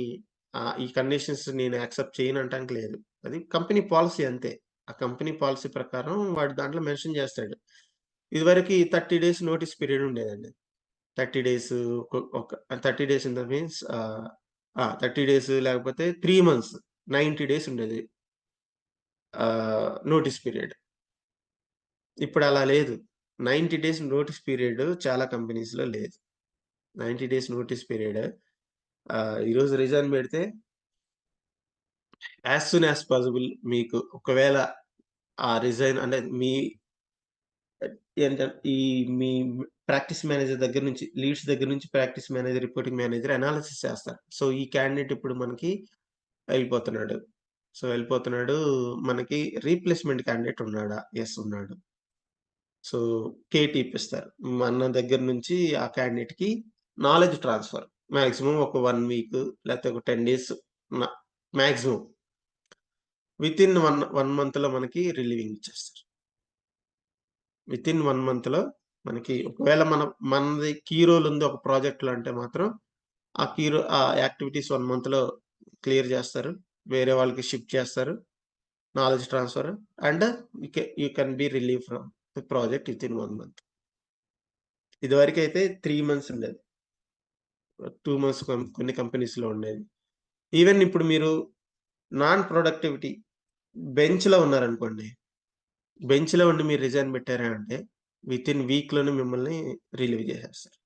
ఈ కండిషన్స్ నేను యాక్సెప్ట్ చేయనంటానికి లేదు. అది కంపెనీ పాలిసీ అంతే. ఆ కంపెనీ పాలిసీ ప్రకారం వాడు దాంట్లో మెన్షన్ చేస్తాడు. ఇదివరకి 30 డేస్ నోటీస్ పీరియడ్ ఉండేదండి. 30 డేస్ ఒక 30 days in the means 30 days లేకపోతే 3 మంత్స్, 90 డేస్ ఉండేది నోటీస్ పీరియడ్. ఇప్పుడలా లేదు. 90 డేస్ నోటీస్ పీరియడ్ చాలా కంపెనీస్‌లో లేదు. 90 డేస్ నోటీస్ పీరియడ్ ఈరోజు రిజైన్ పెడితే యాస్ సూన్ యాస్ పాసిబుల్ మీకు ఒకవేళ ఆ రిజైన్ అంటే ఈ మీ ప్రాక్టీస్ మేనేజర్ దగ్గర నుంచి లీడ్స్ దగ్గర నుంచి practice manager, reporting manager analysis చేస్తారు. సో, ఈ క్యాండిడేట్ ఇప్పుడు మనకి వెళ్ళిపోతున్నాడు. సో, వెళ్ళిపోతున్నాడు. మనకి రీప్లేస్‌మెంట్ క్యాండిడేట్ ఉన్నాడా? యెస్ ఉన్నాడు. సో, కేటీ ఇప్పిస్తారు. మన దగ్గర నుంచి ఆ క్యాండిడేట్‌కి నాలెడ్జ్ ట్రాన్స్‌ఫర్. మాక్సిమం ఒక 1 వీక్ లేకపోతే ఒక 10 డేస్ మ మాక్సిమం. వితిన్ 1 మంత్‌లో మనకి రిలీవింగ్ ఇచ్చేస్తారు. వితిన్ 1 మంత్‌లో మనకి ఒకవేళ మనది కీ రోల్ ఉంది ఒక ప్రాజెక్ట్‌లో అంటే మాత్రం ఆ యాక్టివిటీస్ 1 మంత్‌లో క్లియర్ చేస్తారు. వేరే వాళ్ళకి షిఫ్ట్ చేస్తారు. Knowledge transfer and you can be relieve from the project within 1 month. ఇదివరకైతే 3 మంత్స్ ఉండేది. 2 మంత్స్ కొన్ని కంపెనీస్‌లో ఉండేది. ఈవెన్ ఇప్పుడు మీరు నాన్ ప్రొడక్టివిటీ బెంచ్‌లో ఉన్నారనుకోండి. బెంచ్‌లో ఉండి మీరు రిజైన్ పెట్టారా అంటే వితిన్ వీక్‌లోనే మిమ్మల్ని రిలీవ్ చేసేస్తారు.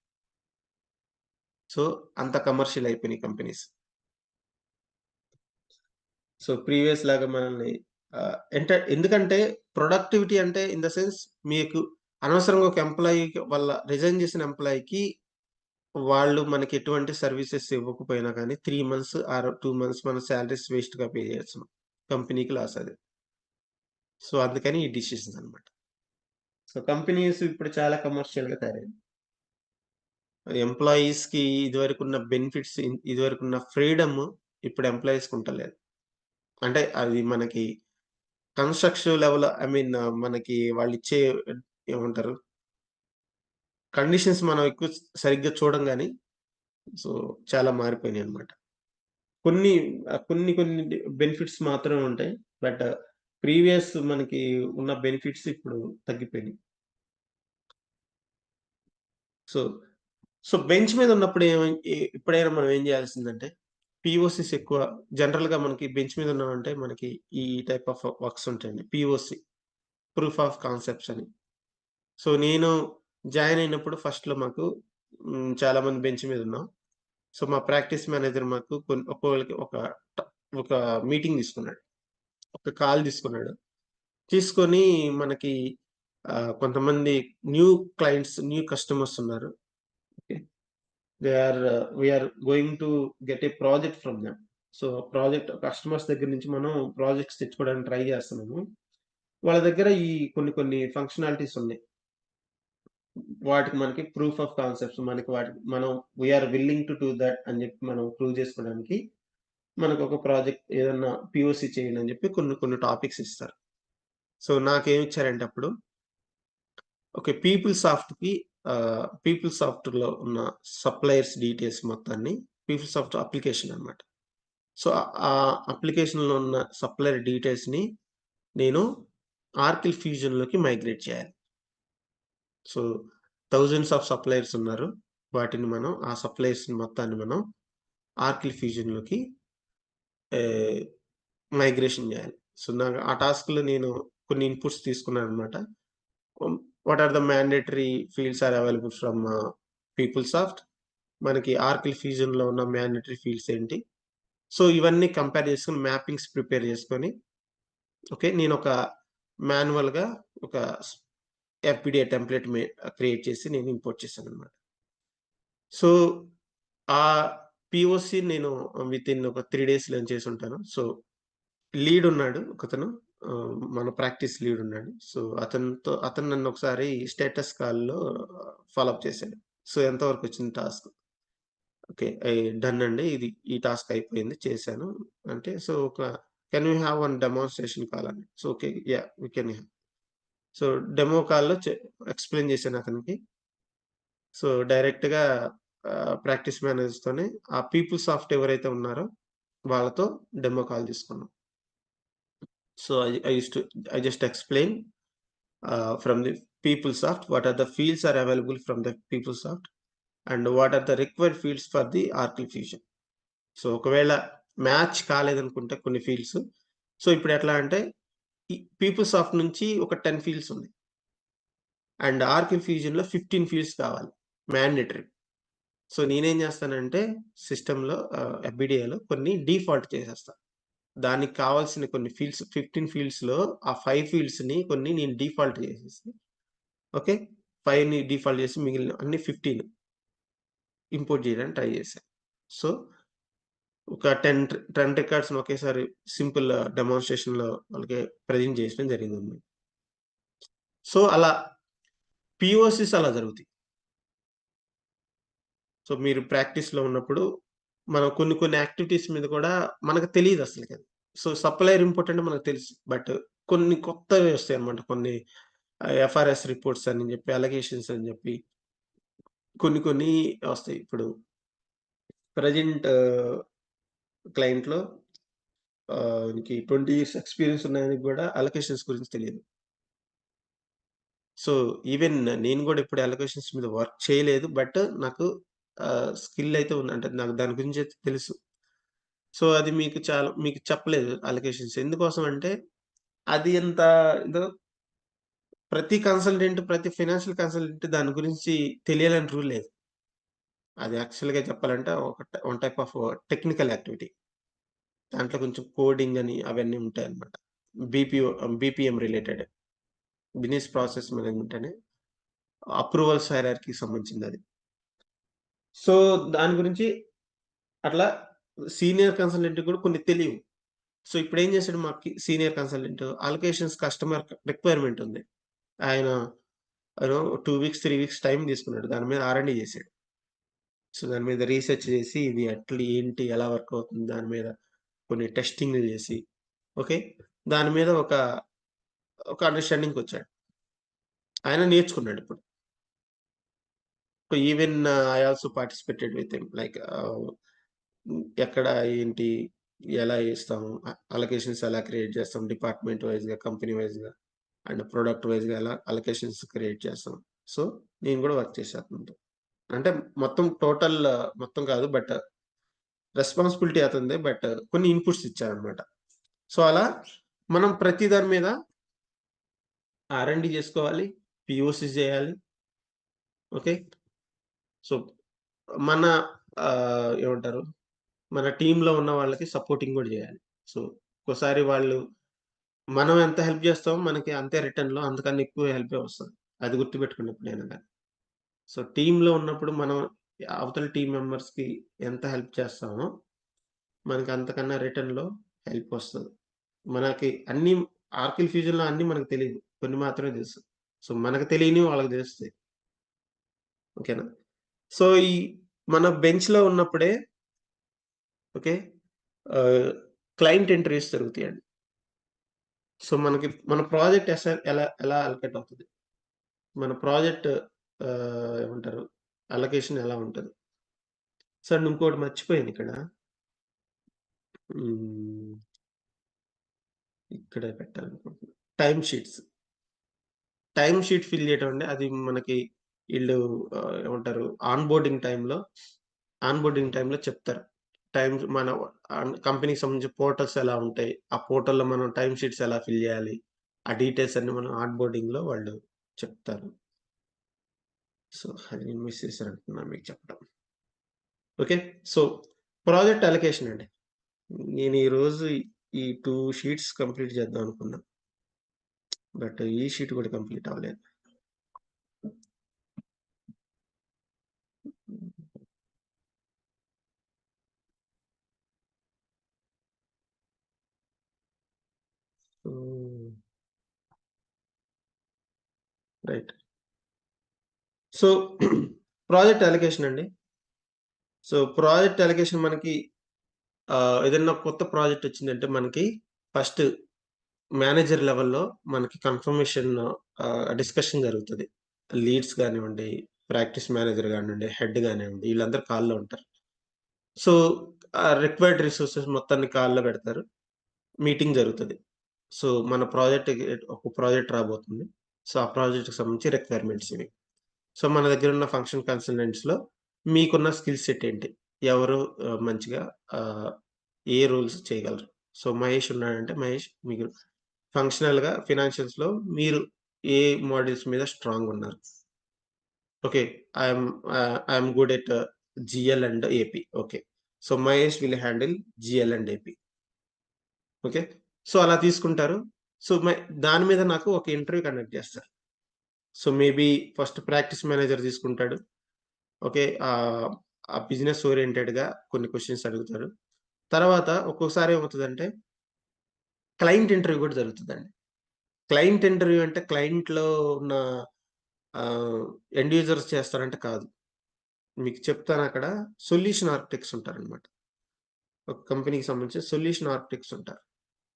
సో, అంత కమర్షియల్ అయిపోయినాయి కంపెనీస్. సో, ప్రీవియస్ లాగా మనల్ని ఎందుకంటే ప్రొడక్టివిటీ అంటే ఇన్ ద సెన్స్ మీకు అనవసరంగా ఒక ఎంప్లాయీకి రిజైన్ చేసిన ఎంప్లాయీకి వాళ్ళు మనకి ఎటువంటి సర్వీసెస్ ఇవ్వకపోయినా గానీ 3 మంత్స్ ఆర్ 2 మంత్స్ మన సాలరీస్ వేస్ట్‌గా పే చేస్తున్నాం. కంపెనీకి లాస్ అది. సో, అందుకని ఈ డిసిషన్స్ అన్నమాట. సో, కంపెనీస్ ఇప్పుడు చాలా కమర్షియల్‌గా తయారయ్యాయి. ఎంప్లాయీస్‌కి ఇదివరకున్న బెనిఫిట్స్ ఇదివరకున్న ఫ్రీడమ్ ఇప్పుడు ఎంప్లాయీస్‌కి ఉంటలేదు. అంటే అది మనకి కన్‌స్ట్రక్టివ్ లెవెల్ ఐ మీన్ మనకి వాళ్ళిచ్చే ఏమంటారు? కండిషన్స్ మనం ఎక్కువ సరిగ్గా చూడం గానీ, సో, చాలా మారిపోయినాయన్నమాట. కొన్ని కొన్ని బెనిఫిట్స్ మాత్రమే ఉంటాయి. బట్ ప్రీవియస్ మనకి ఉన్న బెనిఫిట్స్ ఇప్పుడు తగ్గిపోయినాయి. సో, బెంచ్ మీద ఉన్నప్పుడు ఎప్పుడైనా మనం ఏం చేయాల్సిందంటే, పీఓసీస్ ఎక్కువ జనరల్‌గా మనకి బెంచ్ మీద ఉన్నామంటే మనకి ఈ టైప్ ఆఫ్ వర్క్స్ ఉంటాయండి. పీఓసీ ప్రూఫ్ ఆఫ్ కాన్సెప్ట్స్ అని. సో, నేను జాయిన్ అయినప్పుడు ఫస్ట్‌లో మాకు చాలా మంది బెంచ్ మీద ఉన్నాం. సో, మా ప్రాక్టీస్ మేనేజర్ మాకు ఒక్కోళ్ళకి ట ఒక మీటింగ్ తీసుకున్నాడు. ఒక కాల్ తీసుకున్నాడు. తీసుకొని మనకి కొంతమంది న్యూ క్లయింట్స్, న్యూ కస్టమర్స్ ఉన్నారు. Okay. We are going to get a project from them. So, project customers దగ్గర నుంచి మనం ప్రాజెక్ట్స్ తెచ్చుకోవడానికి ట్రై చేస్తున్నాము. వాళ్ళ దగ్గర ఈ కొన్ని కొన్ని ఫంక్షనాలిటీస్ ఉన్నాయి. వాటికి మనకి ప్రూఫ్ ఆఫ్ కాన్సెప్ట్స్ వాటికి మనం we are willing to do that అని చెప్పి మనం ప్రూవ్ చేసుకోవడానికి మనకొక ప్రాజెక్ట్ ఏదన్నా పీఓసీ చేయండి అని చెప్పి కొన్ని కొన్ని టాపిక్స్ ఇస్తారు. సో, నాకేమి ఇచ్చారంటే అప్పుడు ఓకే. పీపుల్సాఫ్ట్‌లో ఉన్న సప్లయర్స్ డీటెయిల్స్ మొత్తాన్ని పీపుల్సాఫ్ట్ అప్లికేషన్ అన్నమాట. సో, ఆ అప్లికేషన్‌లో ఉన్న సప్లయర్ డీటెయిల్స్‌ని నేను ఆర్కిల్ ఫ్యూజన్‌లోకి మైగ్రేట్ చేయాలి. సో, థౌసండ్స్ ఆఫ్ సప్లయర్స్ ఉన్నారు. ఆ సప్లయర్స్‌ని మొత్తాన్ని మనం ఆర్కిల్ ఫ్యూజన్‌లోకి ఆహ్, మైగ్రేషన్ చేయాలి. సో, నాకు ఆ టాస్క్‌లో నేను కొన్ని ఇన్‌పుట్స్ తీసుకున్నానన్నమాట. What are the mandatory fields are available from PeopleSoft. మనకి ఆర్కిల్ ఫ్యూజన్‌లో ఉన్న మాండేటరీ ఫీల్డ్స్ ఏంటి? సో, ఇవన్నీ కంపేర్ చేసుకొని మ్యాపింగ్స్ ప్రిపేర్ చేసుకొని ఓకే. నేనొక మాన్యువల్‌గా ఒక ఎఫ్‌పిడిఏ టెంప్లేట్ క్రియేట్ చేసి నేను ఇంపోర్ట్ చేశానన్నమాట. సో, ఆ పీఓసీ నేను వితిన్ ఒక 3 డేస్‌లో చేసుంటాను. సో, లీడ్ ఉన్నాడు ఒకతను. మన ప్రాక్టీస్ లీడ్ ఉన్నాడు. సో, అతను నన్ను ఒకసారి స్టేటస్ కాల్‌లో ఫాలో అప్ చేసాడు. సో, ఎంతవరకు వచ్చింది టాస్క్? ఓకే. డన్ అండి. ఈ టాస్క్ అయిపోయింది. చేశాను. అంటే so, can we have one demonstration call అని. So, okay. Yeah! We can have. So, demo కాల్‌లో ఎక్స్‌ప్లెయిన్ చేశాను అతనికి. సో, డైరెక్ట్‌గా ప్రాక్టీస్ మేనేజర్‌తోనే ఆ పీపుల్ సాఫ్ట్ ఎవరైతే ఉన్నారో వాళ్ళతో డెమో కాల్ తీసుకున్నాం. So, I just explain from the PeopleSoft what are the fields are available from the PeopleSoft and what are the required fields for the Oracle Fusion. So, ఒకవేళ match కాలేదనుకుంటే కొన్ని fields. So, ఇప్పుడు ఎట్లా అంటే ఈ పీపుల్సాఫ్ట్ నుంచి ఒక 10 fields ఉన్నాయి. And ఆర్కిల్ ఫ్యూజన్‌లో 15 fields కావాలి. మ్యాండేటరీ. సో, నేనేం చేస్తానంటే సిస్టమ్‌లో ఎఫ్‌బీడీఏలో కొన్ని డిఫాల్ట్ చేసేస్తా. దానికి కావాల్సిన కొన్ని ఫీల్డ్స్ 15 ఫీల్డ్స్‌లో ఆ 5 ఫీల్డ్స్‌ని కొన్ని నేను డిఫాల్ట్ చేసేసి ఓకే. 5ని డిఫాల్ట్ చేసి మిగిలిన అన్ని 15 ఇంపోర్ట్ చేయడానికి ట్రై చేశా. సో, ఒక 10 రికార్డ్స్‌ని ఒకేసారి సింపుల్ డెమాన్‌స్ట్రేషన్‌లో వాళ్ళకి ప్రెజెంట్ చేయడం జరిగిందండి. సో, అలా పీఓసీస్ అలా జరుగుతాయి. సో, మీరు ప్రాక్టీస్‌లో ఉన్నప్పుడు మనం కొన్ని కొన్ని యాక్టివిటీస్ మీద కూడా మనకు తెలీదసలకి అది. సో, సప్లయర్ ఇంపార్టెంట్ మనకు తెలుసు. బట్ కొన్ని కొత్తవి వస్తాయన్నమాట. కొన్ని ఎఫ్ఆర్ఎస్ రిపోర్ట్స్ అని చెప్పి, అలిగేషన్స్ అని చెప్పి కొన్ని కొన్ని వస్తాయి. ఇప్పుడు ప్రెజెంట్ క్లయింట్‌లో ఆయనకి 20 ఇయర్స్ ఎక్స్‌పీరియన్స్ ఉన్న ఆయనకి కూడా అలొకేషన్స్ గురించి తెలీదు. సో, ఈవెన్ నేను గూడా ఎప్పుడు అలొకేషన్స్ మీద వర్క్ చేయలేదు. బట్ నాకు స్కిల్ అయితే ఉంది. అంటే నాకు దాని గురించి అయితే తెలుసు. సో, అది మీకు చెప్పలేదు అలొకేషన్స్. ఎందుకోసం అంటే అది అంత ఏదో ప్రతి ఫైనాన్షియల్ కన్సల్టెంట్ దాని గురించి తెలియాలని రూల్ లేదు. అది యాక్చువల్‌గా చెప్పాలంటే one type of technical activity. దాంట్లో కొంచెం కోడింగ్ అని అవన్నీ ఉంటాయన్నమాట. BPM related. Business process management అని అప్రూవల్స్ హైరార్కీకి సంబంధించిందది. సో, దాని గురించి అట్లా సీనియర్ కన్సల్టెంట్‌కి కూడా కొన్ని తెలియవు. సో, ఇప్పుడేం చేసాడు senior consultant allocations customer requirement ఉంది. ఆయన 2 వీక్స్, 3 వీక్స్ టైమ్ తీసుకున్నాడు. దాని మీద ఆర్&డి చేసాడు. సో, దాని మీద రీసెర్చ్ చేసి ఇది ఏంటి, ఎలా వర్క్ అవుతుంది దాని మీద కొన్ని టెస్టింగ్‌లు చేసి ఓకే. దాని మీద ఒక అండర్‌స్టాండింగ్‌కొచ్చాడు. ఆయన నేర్చుకున్నాడిప్పుడు. Even I also participated with him. Like ఎక్కడ ఏంటి, ఎలా చేస్తాము, అలొకేషన్స్ ఎలా క్రియేట్ చేస్తాం, డిపార్ట్‌మెంట్ వైస్‌గా, కంపెనీ వైస్‌గా అండ్ ప్రొడక్ట్ వైస్‌గా ఎలా అలొకేషన్స్ క్రియేట్ చేస్తాం. సో, నేను కూడా వర్క్ చేశా అతనితో. అంటే మొత్తం కాదు. బట్ రెస్పాన్సిబిలిటీ అతనిదే. బట్ కొన్ని ఇన్‌పుట్స్ ఇచ్చారన్నమాట. సో, అలా మనం ప్రతి దాని మీద ఆర్&డి చేసుకోవాలి. పీఓసీస్ చేయాలి. ఓకే. సో, మన ఏమంటారు? మన టీమ్‌లో ఉన్న వాళ్ళకి సపోర్టింగ్ గూడా జేయాలి. సో, ఒక్కోసారి మనం ఎంత హెల్ప్ జేస్తామో మనకి అంతే రిటర్న్‌లో అంతకన్నా ఎక్కువ హెల్పే వస్తది. అది గుర్తుపెట్టుకోండి ఎప్పుడైనా గాని. సో, టీమ్‌లో ఉన్నప్పుడు మనం అవతల టీమ్ మెంబర్స్‌కి ఎంత హెల్ప్ చేస్తామో మనకి అంతకన్నా రిటర్న్‌లో హెల్ప్ వస్తది. మనకి ఆర్కిల్ ఫ్యూజన్‌లో అన్నీ మనకు తెలీదు. కొన్ని మాత్రమే తెలుసు. సో, మనకు తెలియనివి వాళ్ళకి తెలుస్తాయి. ఓకేనా? సో, మన బెంచ్‌లో ఉన్నప్పుడే ఓకే. ఆహ్, క్లయింట్ ఎంట్రీస్ జరుగుతాయండి. సో, మన ప్రాజెక్ట్ ఎలా అలొకేట్ అవుతది? మన ప్రాజెక్ట్ ఏమంటారు? అలొకేషన్ ఎలా ఉంటది? సో, అండ్ ఇంకోటి మర్చిపోయానిక్కడ. హ్మ్. ఇక్కడే పెట్టాలనుకుంటున్నా. Time sheets. Time sheet fill చేయటం అండి. అది మనకి ఈళ్ళు ఏమంటారు? ఆన్ బోర్డింగ్ టైమ్‌లో చెప్తారు. మన కంపెనీకి సంబంధించిన పోర్టల్స్ ఎలా ఉంటాయి? ఆ పోర్టల్‌లో మనం టైమ్ షీట్స్ ఎలా ఫిల్ చేయాలి? ఆ డీటెయిల్స్ అన్నీ మనం ఆన్ బోర్డింగ్‌లో వాళ్ళు చెప్తారు. సో, అది నేను మిస్ చేశాననుకున్నా మీకు చెప్పడం. ఓకే. సో, ప్రాజెక్ట్ అలొకేషన్ అండి. నేను ఈరోజు ఈ 2 షీట్స్ కంప్లీట్ చేద్దాం అనుకున్నా. బట్ ఈ షీట్ కూడా కంప్లీట్ అవ్వలేదు. హ్మ్. రైట్. సో, ప్రాజెక్ట్ అలొకేషన్ అండి. సో, ప్రాజెక్ట్ అలొకేషన్ మనకి ఏదన్నా కొత్త ప్రాజెక్ట్ వచ్చిందంటే మనకి ఫస్ట్ మేనేజర్ లెవెల్‌లో మనకి కన్ఫర్మేషన్ డిస్కషన్ జరుగుతది. లీడ్స్ గానివ్వండి, ప్రాక్టీస్ మేనేజర్ గానివ్వండి, హెడ్ గానివ్వండి వీళ్ళందరూ కాల్‌లో ఉంటారు. సో, రిక్వైర్డ్ రిసోర్సెస్ మొత్తాన్ని కాల్‌లో పెడతారు. మీటింగ్ జరుగుతది. సో, మన ప్రాజెక్ట్‌కి ఒక ప్రాజెక్ట్ రాబోతుంది. సో, ఆ ప్రాజెక్ట్‌కి సంబంధించి రిక్వైర్మెంట్స్ ఇవి. సో, మన దగ్గరున్న ఫంక్షన్ కన్సల్టెంట్స్‌లో మీకున్న స్కిల్ సెట్ ఏంటి? ఎవరు మంచిగా ఆహ్, ఏ రోల్స్ చేయగలరు? సో, మహేష్ ఉన్నాడంటే మహేష్ మీకు ఫంక్షనల్‌గా ఫినాన్షియల్స్‌లో మీరు ఏ మాడ్యూల్స్ మీద స్ట్రాంగ్ ఉన్నారు? Okay. I'm good at GL and AP. Okay. So, Mahesh will handle GL and AP. Okay. So, అలా తీసుకుంటారు. సో, దాని మీద నాకు ఒక ఇంటర్వ్యూ కండక్ట్ చేస్తారు. So, maybe first practice manager తీసుకుంటాడు. ఓకే. ఆ బిజినెస్ ఓరియెంటెడ్‌గా కొన్ని క్వెషన్స్ అడుగుతారు. తర్వాత ఒక్కొక్కసారి ఏమవుతదంటే క్లయింట్ ఇంటర్వ్యూ కూడా జరుగుతదండి. క్లయింట్ ఇంటర్వ్యూ అంటే క్లయింట్‌లో ఉన్న ఆహ్, ఎండ్ యూజర్స్ చేస్తారంటే కాదు. మీకు చెప్తానక్కడ సొల్యూషన్ ఆర్కిటెక్ట్స్ ఉంటారనమాట. ఒక కంపెనీకి సంబంధించి సొల్యూషన్ ఆర్కిటెక్ట్స్ ఉంటారు.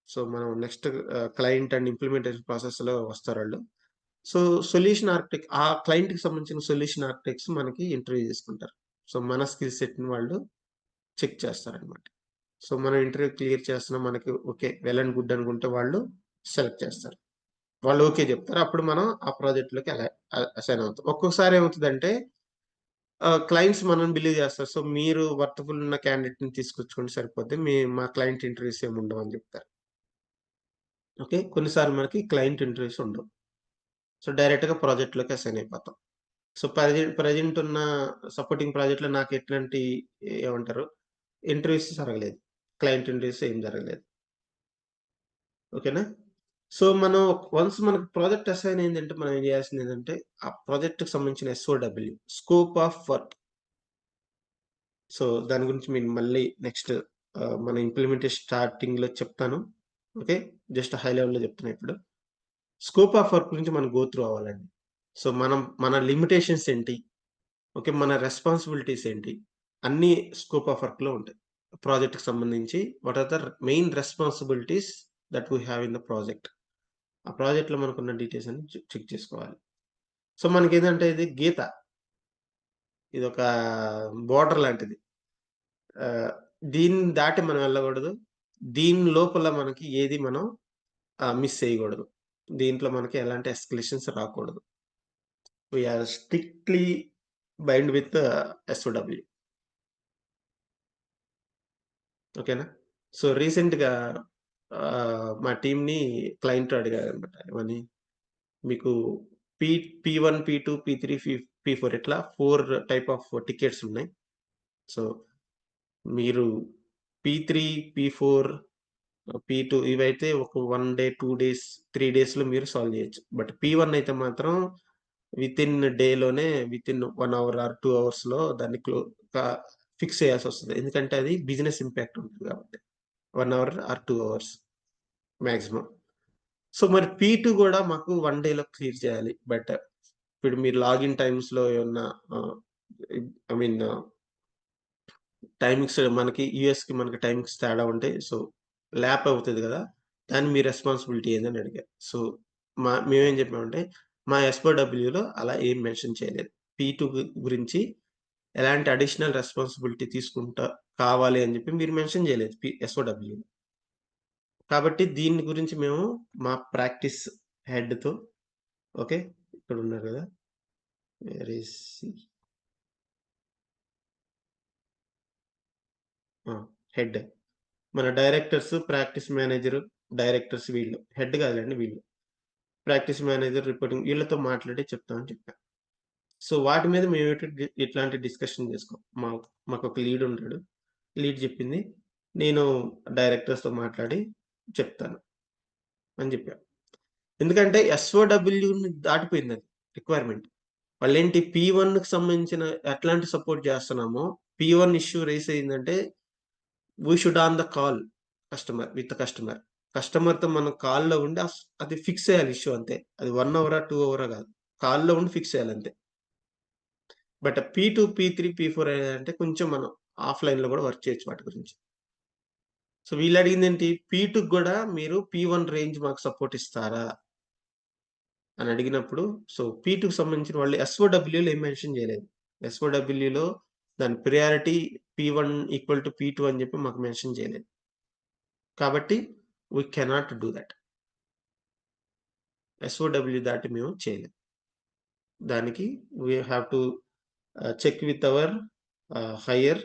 సో, మనం నెక్స్ట్ క్లయింట్ అండ్ ఇంప్లిమెంటేషన్ ప్రాసెస్‌లో వస్తారాళ్ళు. సో, సొల్యూషన్ ఆర్కిటెక్ట్ ఆ క్లయింట్‌కి సంబంధించిన సొల్యూషన్ ఆర్కిటెక్ట్స్ మనకి ఇంటర్వ్యూ చేసుకుంటారు. సో, మన స్కిల్ సెట్‌ని వాళ్ళు చెక్ చేస్తారనమాట. సో, మనం ఇంటర్వ్యూ క్లియర్ చేస్తున్నాం. మనకి ఓకే. వెల్ అండ్ గుడ్ అనుకుంటే వాళ్ళు సెలెక్ట్ చేస్తారు. వాళ్ళు ఓకే జెప్తారు. అప్పుడు మనం ఆ ప్రాజెక్ట్‌లోకి అసైన్ అవుతాం. ఒక్కొక్కసారి ఏమవుతదంటే క్లయింట్స్ మనల్ని బిలీవ్ జేస్తారు. సో, మీరు వర్తబుల్ ఉన్న క్యాండిడేట్‌ని తీసుకొచ్చుకుంటే సరిపోద్ది. మా క్లయింట్ ఇంటర్వ్యూస్ ఏమి ఉండవని జెప్తారు. ఓకే. కొన్నిసార్లు మనకి క్లయింట్ ఇంటర్వ్యూస్ ఉండవు. సో, డైరెక్ట్‌గా ప్రాజెక్ట్‌లోకి అసైన్ అయిపోతాం. సో, ప్రెజెంట్ ఉన్న సపోర్టింగ్ ప్రాజెక్ట్‌లో నాకు ఎట్లాంటి ఏమంటారు ఇంటర్వ్యూస్ జరగలేదు. క్లయింట్ ఇంటర్వ్యూస్ ఏం జరగలేదు. ఓకేనా? సో, మనం వన్స్ మనకు ప్రాజెక్ట్ అసైన్ అయిందంటే మనం ఏం చేయాల్సిందేంటంటే, ఆ ప్రాజెక్ట్‌కి సంబంధించిన SOW scope of work. So, దాని గురించి నేను మళ్ళీ నెక్స్ట్ మన ఇంప్లిమెంటేషన్ స్టార్టింగ్‌లో చెప్తాను. ఓకే. జస్ట్ హై లెవెల్‌లో చెప్తున్నా ఇప్పుడు. స్కోప్ ఆఫ్ వర్క్ గురించి మనం గో త్రూ అవ్వాలండి. సో, మన లిమిటేషన్స్ ఏంటి? ఓకే. మన రెస్పాన్సిబిలిటీస్ ఏంటి? అన్నీ స్కోప్ ఆఫ్ వర్క్‌లో ఉంటాయి. ప్రాజెక్ట్‌కి సంబంధించి what are the main responsibilities that we have in the project. ఆ ప్రాజెక్ట్‌లో మనకున్న డీటెయిల్స్ అన్ని చెక్ చేసుకోవాలి. సో, మనకేందంటే ఇది గీత. ఇదొక బోర్డర్ లాంటిది. ఆహ్, దీన్ని దాటి మనం వెళ్ళకూడదు. దీని లోపల మనకి ఏది మనం మిస్ చేయకూడదు. దీంట్లో మనకి ఎలాంటి ఎస్కలేషన్స్ రాకూడదు. We are strictly bind with SOW. ఓకేనా? సో, రీసెంట్‌గా మా టీమ్‌ని క్లయింట్ అడిగారనమాట. ఏమని మీకు పీ పీ1, పీ2, పీ3, పీ4 ఇట్లా 4 టైప్ ఆఫ్ టికెట్స్ ఉన్నాయి. సో, మీరు పీ3, పీ4, పీ2 ఇవైతే ఒక 1 డే, 2 డేస్, 3 డేస్‌లో మీరు సాల్వ్ చేయొచ్చు. బట్ పీ1 అయితే మాత్రం వితిన్ డేలోనే వితిన్ 1 అవర్ ఆర్ 2 అవర్స్‌లో దాన్ని క ఫిక్స్ చేయాల్సొస్తది. ఎందుకంటే అది బిజినెస్ ఇంపాక్ట్ ఉంటది కాబట్టి. 1 hour or 2 hours maximum. So, మరి పీ2 గూడా మాకు 1 డేలో క్లియర్ చేయాలి. బట్ ఇప్పుడు మీరు లాగిన్ టైమ్స్‌లో ఏమన్నా ఆహ్, ఐ మీన్ టైమింగ్స్ మనకి యూఎస్‌కి మనకి టైమింగ్స్ తేడా ఉంటే సో, ల్యాప్ అవుతది గదా! దాన్ని మీ రెస్పాన్సిబిలిటీ ఏందని అడిగారు. సో, మేమేం చెప్పామంటే మా ఎస్ఓడబ్ల్యూలో అలా ఏం మెన్షన్ చేయలేదు. పీ2 గురించి ఎలాంటి అడిషనల్ రెస్పాన్సిబిలిటీ తీసుకుంటా కావాలి అని చెప్పి మీరు మెన్షన్ చేయలేదు ఎస్ఓడబ్ల్యూలో. కాబట్టి దీని గురించి మేము మా ప్రాక్టీస్ హెడ్‌తో ఓకే. ఇక్కడున్నారు గదా! వేర్ ఈస్ హి? ఆ! హెడ్. మన డైరెక్టర్స్, ప్రాక్టీస్ మేనేజరు, డైరెక్టర్స్ వీళ్ళు. హెడ్ కాదులెండి వీళ్ళు. ప్రాక్టీస్ మేనేజర్, రిపోర్టింగ్ వీళ్ళతో మాట్లాడి చెప్తామని చెప్పా. సో, వాటి మీద ఇట్లాంటి డిస్కషన్ చేసుకోం. మాకొక లీడ్ ఉంటాడు. లీడ్ చెప్పింది నేను డైరెక్టర్స్‌తో మాట్లాడి చెప్తాను అని చెప్పా. ఎందుకంటే ఎస్ఓడబ్ల్యూని దాటిపోయిందది రిక్వైర్మెంట్. వాళ్ళేంటి పీ1కి సంబంధించిన ఎట్లాంటి సపోర్ట్ చేస్తున్నామో, పీ1 ఇష్యూ రైజ్ అయిందంటే we should on the call with the customer. కస్టమర్‌తో మనం కాల్‌లో ఉండి అది ఫిక్స్ చేయాలి ఇష్యూ అంతే. అది 1 అవరా, 2 అవరా గాదు. కాల్‌లో ఉండి ఫిక్స్ చేయాలంతే. బట్ పీ2, పీ3, పీ4 అంటే కొంచెం మనం ఆఫ్‌లైన్‌లో గూడా వర్క్ చేయొచ్చు వాటి గురించి. సో, వీళ్ళడిగిందేంటి పీ2కి గూడా మీరు పీ1 రేంజ్ మాకు సపోర్ట్ ఇస్తారా? అని అడిగినప్పుడు సో P2కి సంబంధించిన వాళ్ళు SOWలో ఏం మెన్షన్ చేయలేదు. SOWలో దాని priority P1 equal to P2 అని చెప్పి మాకు మెన్షన్ చేయలేదు. కాబట్టి we cannot do that. SOW దాటి మేము చేయలేం. దానికి we have to check with our higher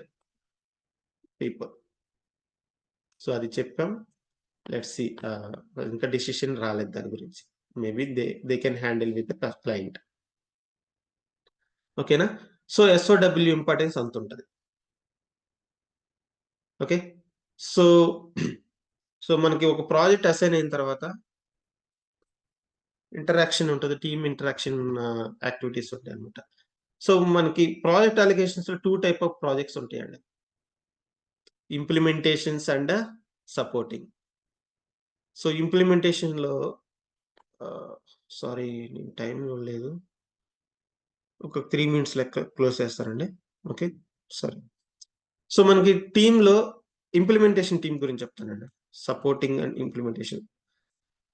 people. So అది చెప్పాం. లెట్స్ సీ ఇంకా డిసిషన్ రాలేదు దాని గురించి. Maybe they can handle with the client. ఓకేనా? సో SOW ఇంపార్టెన్స్ అంత ఉంటది. ఓకే. సో మనకి ఒక ప్రాజెక్ట్ అసైన్ అయిన తర్వాత ఇంటరాక్షన్ ఉంటది. టీమ్ ఇంటరాక్షన్ యాక్టివిటీస్ ఉంటాయన్నమాట. సో మనకి ప్రాజెక్ట్ అలిగేషన్స్‌లో 2 టైప్ ఆఫ్ ప్రాజెక్ట్స్ ఉంటాయండి. Implementations and supporting. సో ఇంప్లిమెంటేషన్‌లో సారీ నేను టైం ఇవ్వలేదు. ఒక 3 మినిట్స్ లెక్క క్లోజ్ చేస్తారండి. ఓకే. సరే. సో మనకి టీమ్‌లో ఇంప్లిమెంటేషన్ టీమ్ గురించి చెప్తానండి. Supporting and implementation.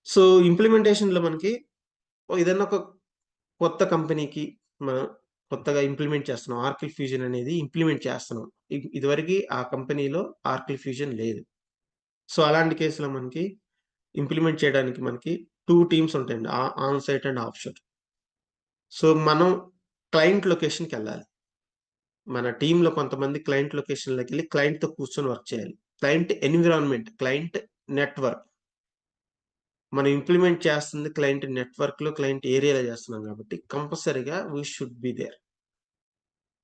సో ఇంప్లిమెంటేషన్‌లో మనకి ఏదైనా ఒక కొత్త కంపెనీకి మనం కొత్తగా ఇంప్లిమెంట్ చేస్తున్నాం. ఆర్కిల్ ఫ్యూజన్ అనేది ఇంప్లిమెంట్ చేస్తున్నాం. ఇదివరకి ఆ కంపెనీలో ఆర్కిల్ ఫ్యూజన్ లేదు. సో అలాంటి కేసులో మనకి ఇంప్లిమెంట్ చేయడానికి మనకి 2 టీమ్స్ ఉంటాయండి. Onsite and offshore. So మనం క్లయింట్ లొకేషన్‌కెళ్ళాలి. మన టీమ్‌లో కొంతమంది క్లయింట్ లొకేషన్‌లోకెళ్ళి క్లయింట్‌తో కూర్చొని వర్క్ చేయాలి. Client environment, client network. మనం ఇంప్లిమెంట్ చేస్తుంది క్లయింట్ నెట్వర్క్‌లో, క్లయింట్ ఏరియాలో చేస్తున్నాం కాబట్టి కంపల్సరీగా వి షుడ్ బి దేర్.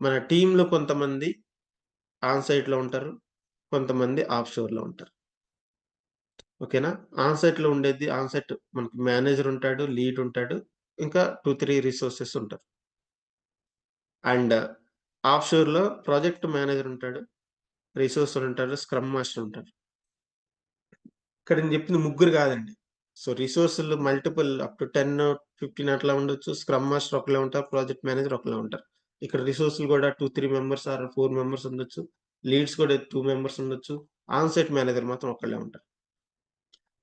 మన టీమ్‌లో కొంతమంది ఆన్ సైట్‌లో ఉంటారు. కొంతమంది ఆఫ్ షోర్‌లో ఉంటారు. ఓకేనా? ఆన్ సైట్‌లో ఉండేది ఆన్ సైట్ మనకి మేనేజర్ ఉంటాడు, లీడ్ ఉంటాడు. ఇంకా 2, 3 రిసోర్సెస్ ఉంటారు. అండ్ ఆఫ్ షోర్‌లో ప్రాజెక్ట్ మేనేజర్ ఉంటాడు. రిసోర్సర్ ఉంటారు. స్క్రమ్ మాస్టర్ ఉంటారు. ఇక్కడ నేను చెప్పింది ముగ్గురు కాదండి. సో రిసోర్స్‌లు మల్టిపుల్ అప్ టు 10, 15 అట్లా ఉండొచ్చు. స్క్రమ్ మాస్టర్ ఒకళ్ళే ఉంటారు. ప్రాజెక్ట్ మేనేజర్ ఒకళ్ళే ఉంటారు. ఇక్కడ రిసోర్స్‌లు కూడా 2, 3 మెంబర్స్ ఆర్ 4 మెంబర్స్ ఉండొచ్చు. లీడ్స్ కూడా 2 మెంబర్స్ ఉండొచ్చు. ఆన్ సైట్ మేనేజర్ మాత్రం ఒకళ్ళే ఉంటారు.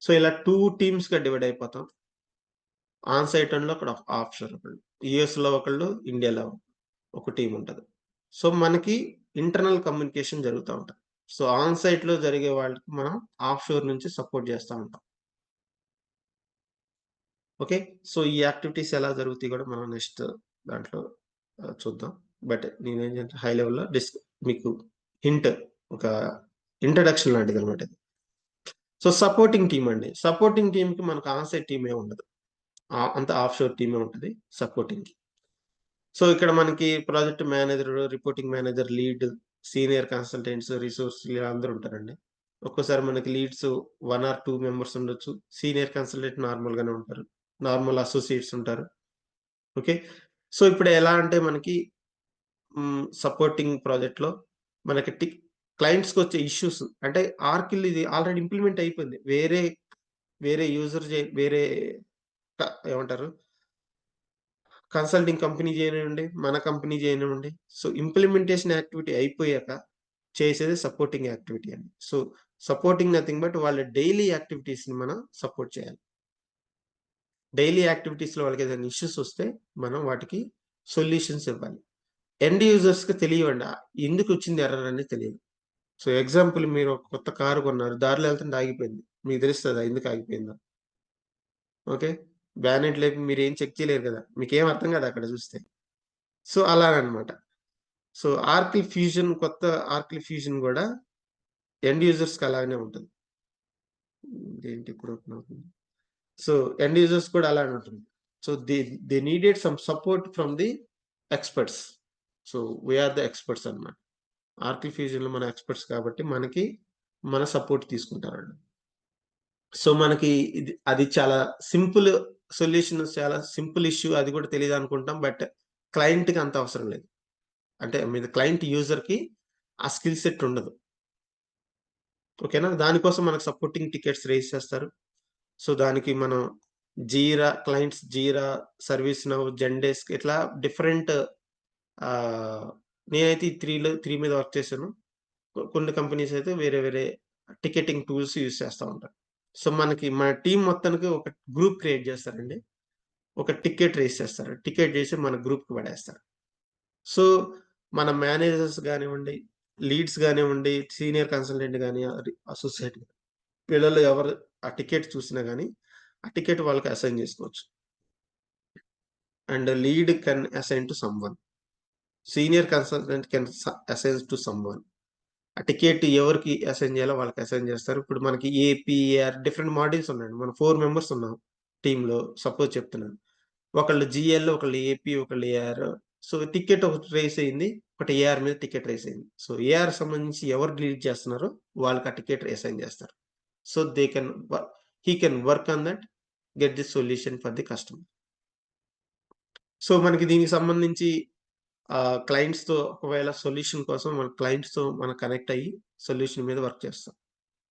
సో ఇలా 2 టీమ్స్‌గా డివైడ్ అయిపోతాం. ఆన్ సైట్ అండ్‌లో అక్కడ ఆఫ్ షోర్ ఒకళ్ళు. యూఎస్‌లో ఒకళ్ళు, ఇండియాలో ఒక టీమ్ ఉంటది. సో మనకి ఇంటర్నల్ కమ్యూనికేషన్ జరుగుతా ఉంటది. సో ఆన్ సైట్‌లో జరిగే వాళ్ళకి మనం ఆఫ్ షోర్ నుంచి సపోర్ట్ చేస్తా ఉంటాం. ఓకే. సో ఈ యాక్టివిటీస్ ఎలా జరుగుతాయి కూడా మనం నెక్స్ట్ దాంట్లో చూద్దాం. బట్ నేనేంటంటే హై లెవెల్‌లో మీకు హింట్ ఒక ఇంట్రడక్షన్ లాంటిదన్నమాట ఇది. సో సపోర్టింగ్ టీమ్ అండి. సపోర్టింగ్ టీమ్‌కి మనకు ఆన్ సైట్ టీమ్ ఏమి ఉండదు. అంతా ఆఫ్ షోర్ టీమే ఉంటది సపోర్టింగ్‌కి. సో ఇక్కడ మనకి project manager, reporting manager, lead, senior consultants, resource ఇలా అందరూ ఉంటారండి. ఒక్కోసారి మనకి లీడ్స్ 1 ఆర్ 2 మెంబర్స్ ఉండొచ్చు. సీనియర్ కన్సల్టెంట్ నార్మల్‌గానే ఉంటారు. నార్మల్ అసోసియేట్స్ ఉంటారు. ఓకే. సో ఇప్పుడు ఎలా అంటే మనకి సపోర్టింగ్ ప్రాజెక్ట్‌లో మనకి క్లయింట్స్‌కొచ్చే ఇష్యూస్ అంటే ఆర్కిల్ ఇది ఆల్రెడీ ఇంప్లిమెంట్ అయిపోయింది. వేరే యూజర్ వేరే ఏమంటారు? కన్సల్టింగ్ కంపెనీ చేయనివ్వండి, మన కంపెనీ చేయనివ్వండి. సో ఇంప్లిమెంటేషన్ యాక్టివిటీ అయిపోయాక చేసేది సపోర్టింగ్ యాక్టివిటీ అండి. సో సపోర్టింగ్ నథింగ్ బట్ వాళ్ళ డైలీ యాక్టివిటీస్‌ని మనం సపోర్ట్ చేయాలి. డైలీ యాక్టివిటీస్‌లో వాళ్ళకి ఏదైనా ఇష్యూస్ వస్తే మనం వాటికి సొల్యూషన్స్ ఇవ్వాలి. ఎండ్ యూజర్స్‌కి తెలియవండి. ఎందుకొచ్చింది ఎర్రర్ అనేది తెలియదు. సో ఎగ్జాంపుల్ మీరు ఒక కొత్త కారు కొన్నారు. దారిలో వెళ్తుంటే ఆగిపోయింది. మీకు తెలుస్తదా ఎందుకు ఆగిపోయిందో? ఓకే. బానెట్ లేపి మీరేం చెక్ చేయలేరు కదా! మీకేం అర్థం కాదు అక్కడ చూస్తే. సో అలాగనమాట. సో కొత్త ఆర్కిల్ ఫ్యూజన్ గూడా ఎండ్ యూజర్స్‌కి అలాగనే ఉంటది. ఇదేంటి ఇప్పుడు ఓపెన్ అవుతుంది. సో ఎండ్ యూజర్స్ కూడా అలానే ఉంటుంది. So they needed some support from the experts. So we are the experts అన్నమాట. ఆర్కిల్ ఫ్యూజన్‌లో మన ఎక్స్‌పర్ట్స్ కాబట్టి మనకి మన సపోర్ట్ తీసుకుంటారండి. సో మనకి అది చాలా సింపుల్ సొల్యూషన్, చాలా సింపుల్ ఇష్యూ అది కూడా తెలీదనుకుంటాం. బట్ క్లయింట్‌కి అంత అవసరం లేదు. అంటే క్లయింట్ యూజర్‌కి ఆ స్కిల్ సెట్ ఉండదు. ఓకేనా? దానికోసం మనకు సపోర్టింగ్ టికెట్స్ రైజ్ చేస్తారు. సో దానికి మనం జీరా, సర్వీస్ నౌ, జెన్‌డెస్క్ ఇట్లా డిఫరెంట్ ఆహ్, నేనైతే ఈ 3 మీద వర్క్ చేశాను. కొన్ని కంపెనీస్ అయితే వేరే వేరే టికెటింగ్ టూల్స్ యూజ్ చేస్తా ఉంటారు. సో మన టీమ్ మొత్తానికి ఒక గ్రూప్ క్రియేట్ చేస్తారండి. ఒక టికెట్ రేస్ చేస్తారు. టికెట్ చేసి మన గ్రూప్‌కి పడేస్తారు. సో, మన మేనేజర్స్ గానివ్వండి, లీడ్స్ గానివ్వండి, సీనియర్ కన్సల్టెంట్ గాని, అసోసియేట్ వీళ్ళలో ఎవరు ఆ టికెట్ చూసినా గాని, ఆ టికెట్ వాళ్ళకి అసైన్ చేసుకోవచ్చు. And lead can assign to someone. Senior consultant can assign to someone. ఆ టికెట్ ఎవరికి అసైన్ చేయాలో వాళ్ళకి అసైన్ చేస్తారు. ఇప్పుడు మనకి ఏపీఆర్ డిఫరెంట్ మాడ్యూల్స్ ఉన్నాయండి. మనం 4 మెంబర్స్ ఉన్నాం టీమ్‌లో. సపోజ్ చెప్తున్నాను. ఒకళ్ళు జీఎల్, ఒకళ్ళు ఏపీ, ఒకళ్ళు ఏఆర్. సో, టికెట్ ఒకటి రేస్ అయింది. ఒకటి ఏఆర్ మీద టికెట్ రేస్ అయింది. సో, ఏఆర్ సంబంధించి ఎవరు లీడ్ చేస్తున్నారో వాళ్ళకి ఆ టికెట్ అసైన్ చేస్తారు. So, they can he can work on that, get the solution for the customer. So, మనకి దీనికి సంబంధించి క్లయింట్స్‌తో ఒకవేళ సొల్యూషన్ కోసం మన క్లయింట్స్‌తో మనం కనెక్ట్ అయ్యి సొల్యూషన్ మీద వర్క్ చేస్తాం.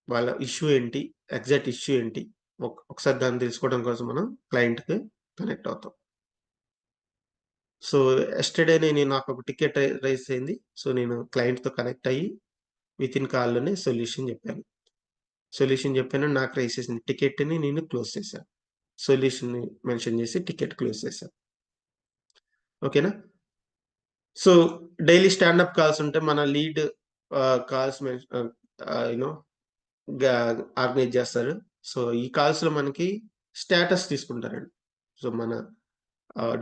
వాళ్ళ ఇష్యూ ఏంటి? ఎగ్జాక్ట్ ఇష్యూ ఏంటి? ఒకసారి దాన్ని తెలుసుకోవడం కోసం మనం క్లయింట్‌కి కనెక్ట్ అవుతాం. సో, యెస్టర్‌డేనే నాకొక టికెట్ రైజ్ అయింది. సో, నేను క్లయింట్‌తో కనెక్ట్ అయ్యి వితిన్ కాల్‌లోనే సొల్యూషన్ చెప్పాను. నాకు రైజ్ చేసిన టికెట్‌ని నేను క్లోజ్ చేశాను. సొల్యూషన్‌ని మెన్షన్ చేసి టికెట్ క్లోజ్ చేశాను. ఓకేనా? సో, డైలీ స్టాండప్ కాల్స్ ఉంటే మన లీడ్ కాల్స్ యూ నో గా ఆర్గనైజ్ చేస్తారు. సో, ఈ కాల్స్‌లో మనకి స్టేటస్ తీసుకుంటారండి. సో, మన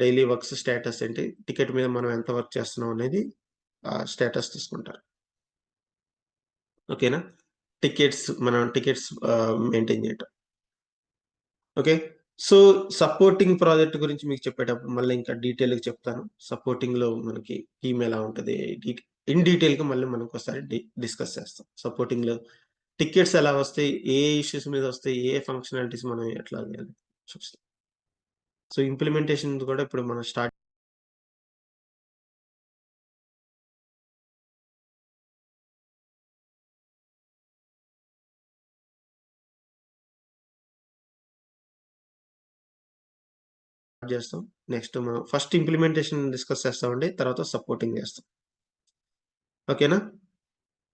డైలీ వర్క్స్ స్టేటస్ ఏంటి? టికెట్ మీద మనం ఎంత వర్క్ చేస్తున్నాం అనేది స్టేటస్ తీసుకుంటారు. ఓకేనా? మనం టికెట్స్ మెయింటైన్ చేయటం. ఓకే. సో, సపోర్టింగ్ ప్రాజెక్ట్ గురించి మీకు చెప్పేటప్పుడు మళ్ళీ ఇంకా డీటెయిల్‌గా చెప్తాను. సపోర్టింగ్‌లో మనకి టీమ్ ఎలా ఉంటది? ఇన్ డీటెయిల్‌గా మళ్ళీ మనం ఒకసారి డిస్కస్ చేస్తాం. సపోర్టింగ్‌లో టికెట్స్ ఎలా వస్తాయి? ఏ ఇష్యూస్ మీద వస్తాయి? ఏ ఫంక్షనాలిటీస్ మనం ఎట్లా చేయాలి? చూస్తాం. సో, ఇంప్లిమెంటేషన్ కూడా ఇప్పుడు మనం స్టార్ట్ చేస్తాం. నెక్స్ట్ మనం ఫస్ట్ ఇంప్లిమెంటేషన్ డిస్కస్ చేస్తామండి. తర్వాత సపోర్టింగ్ చేస్తాం. ఓకేనా?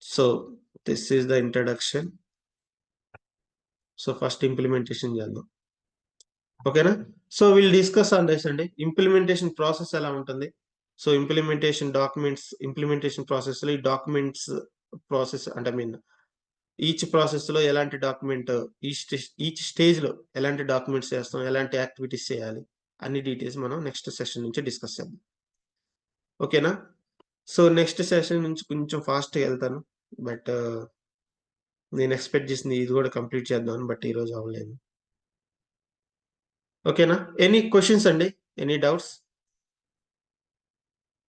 So, this is the introduction. So, first implementation చేద్దాం. ఓకేనా? So, will discuss on this అండి. ఇంప్లిమెంటేషన్ ప్రాసెస్ ఎలా ఉంటుంది? సో, ఇంప్లిమెంటేషన్ ప్రాసెస్‌లో ఈ డాక్యుమెంట్స్ ప్రాసెస్ అంటే ఈచ్ ప్రాసెస్‌లో ఎలాంటి డాక్యుమెంట్ ఈచ్ స్టేజ్‌లో ఎలాంటి డాక్యుమెంట్స్ చేస్తాం? ఎలాంటి యాక్టివిటీస్ చేయాలి? అన్ని డీటెయిల్స్ మనం నెక్స్ట్ సెషన్ నుంచి డిస్కస్ చేద్దాం. ఓకేనా? సో, నెక్స్ట్ సెషన్ నుంచి కొంచెం ఫాస్ట్‌గా ఎళ్తాను. బట్ నేను ఎక్స్‌పెక్ట్ చేసింది ఇది కూడా కంప్లీట్ చేద్దామని. బట్ ఈరోజు అవ్వలేదు. ఓకేనా? ఎనీ క్వెషన్స్ అండి? Any doubts?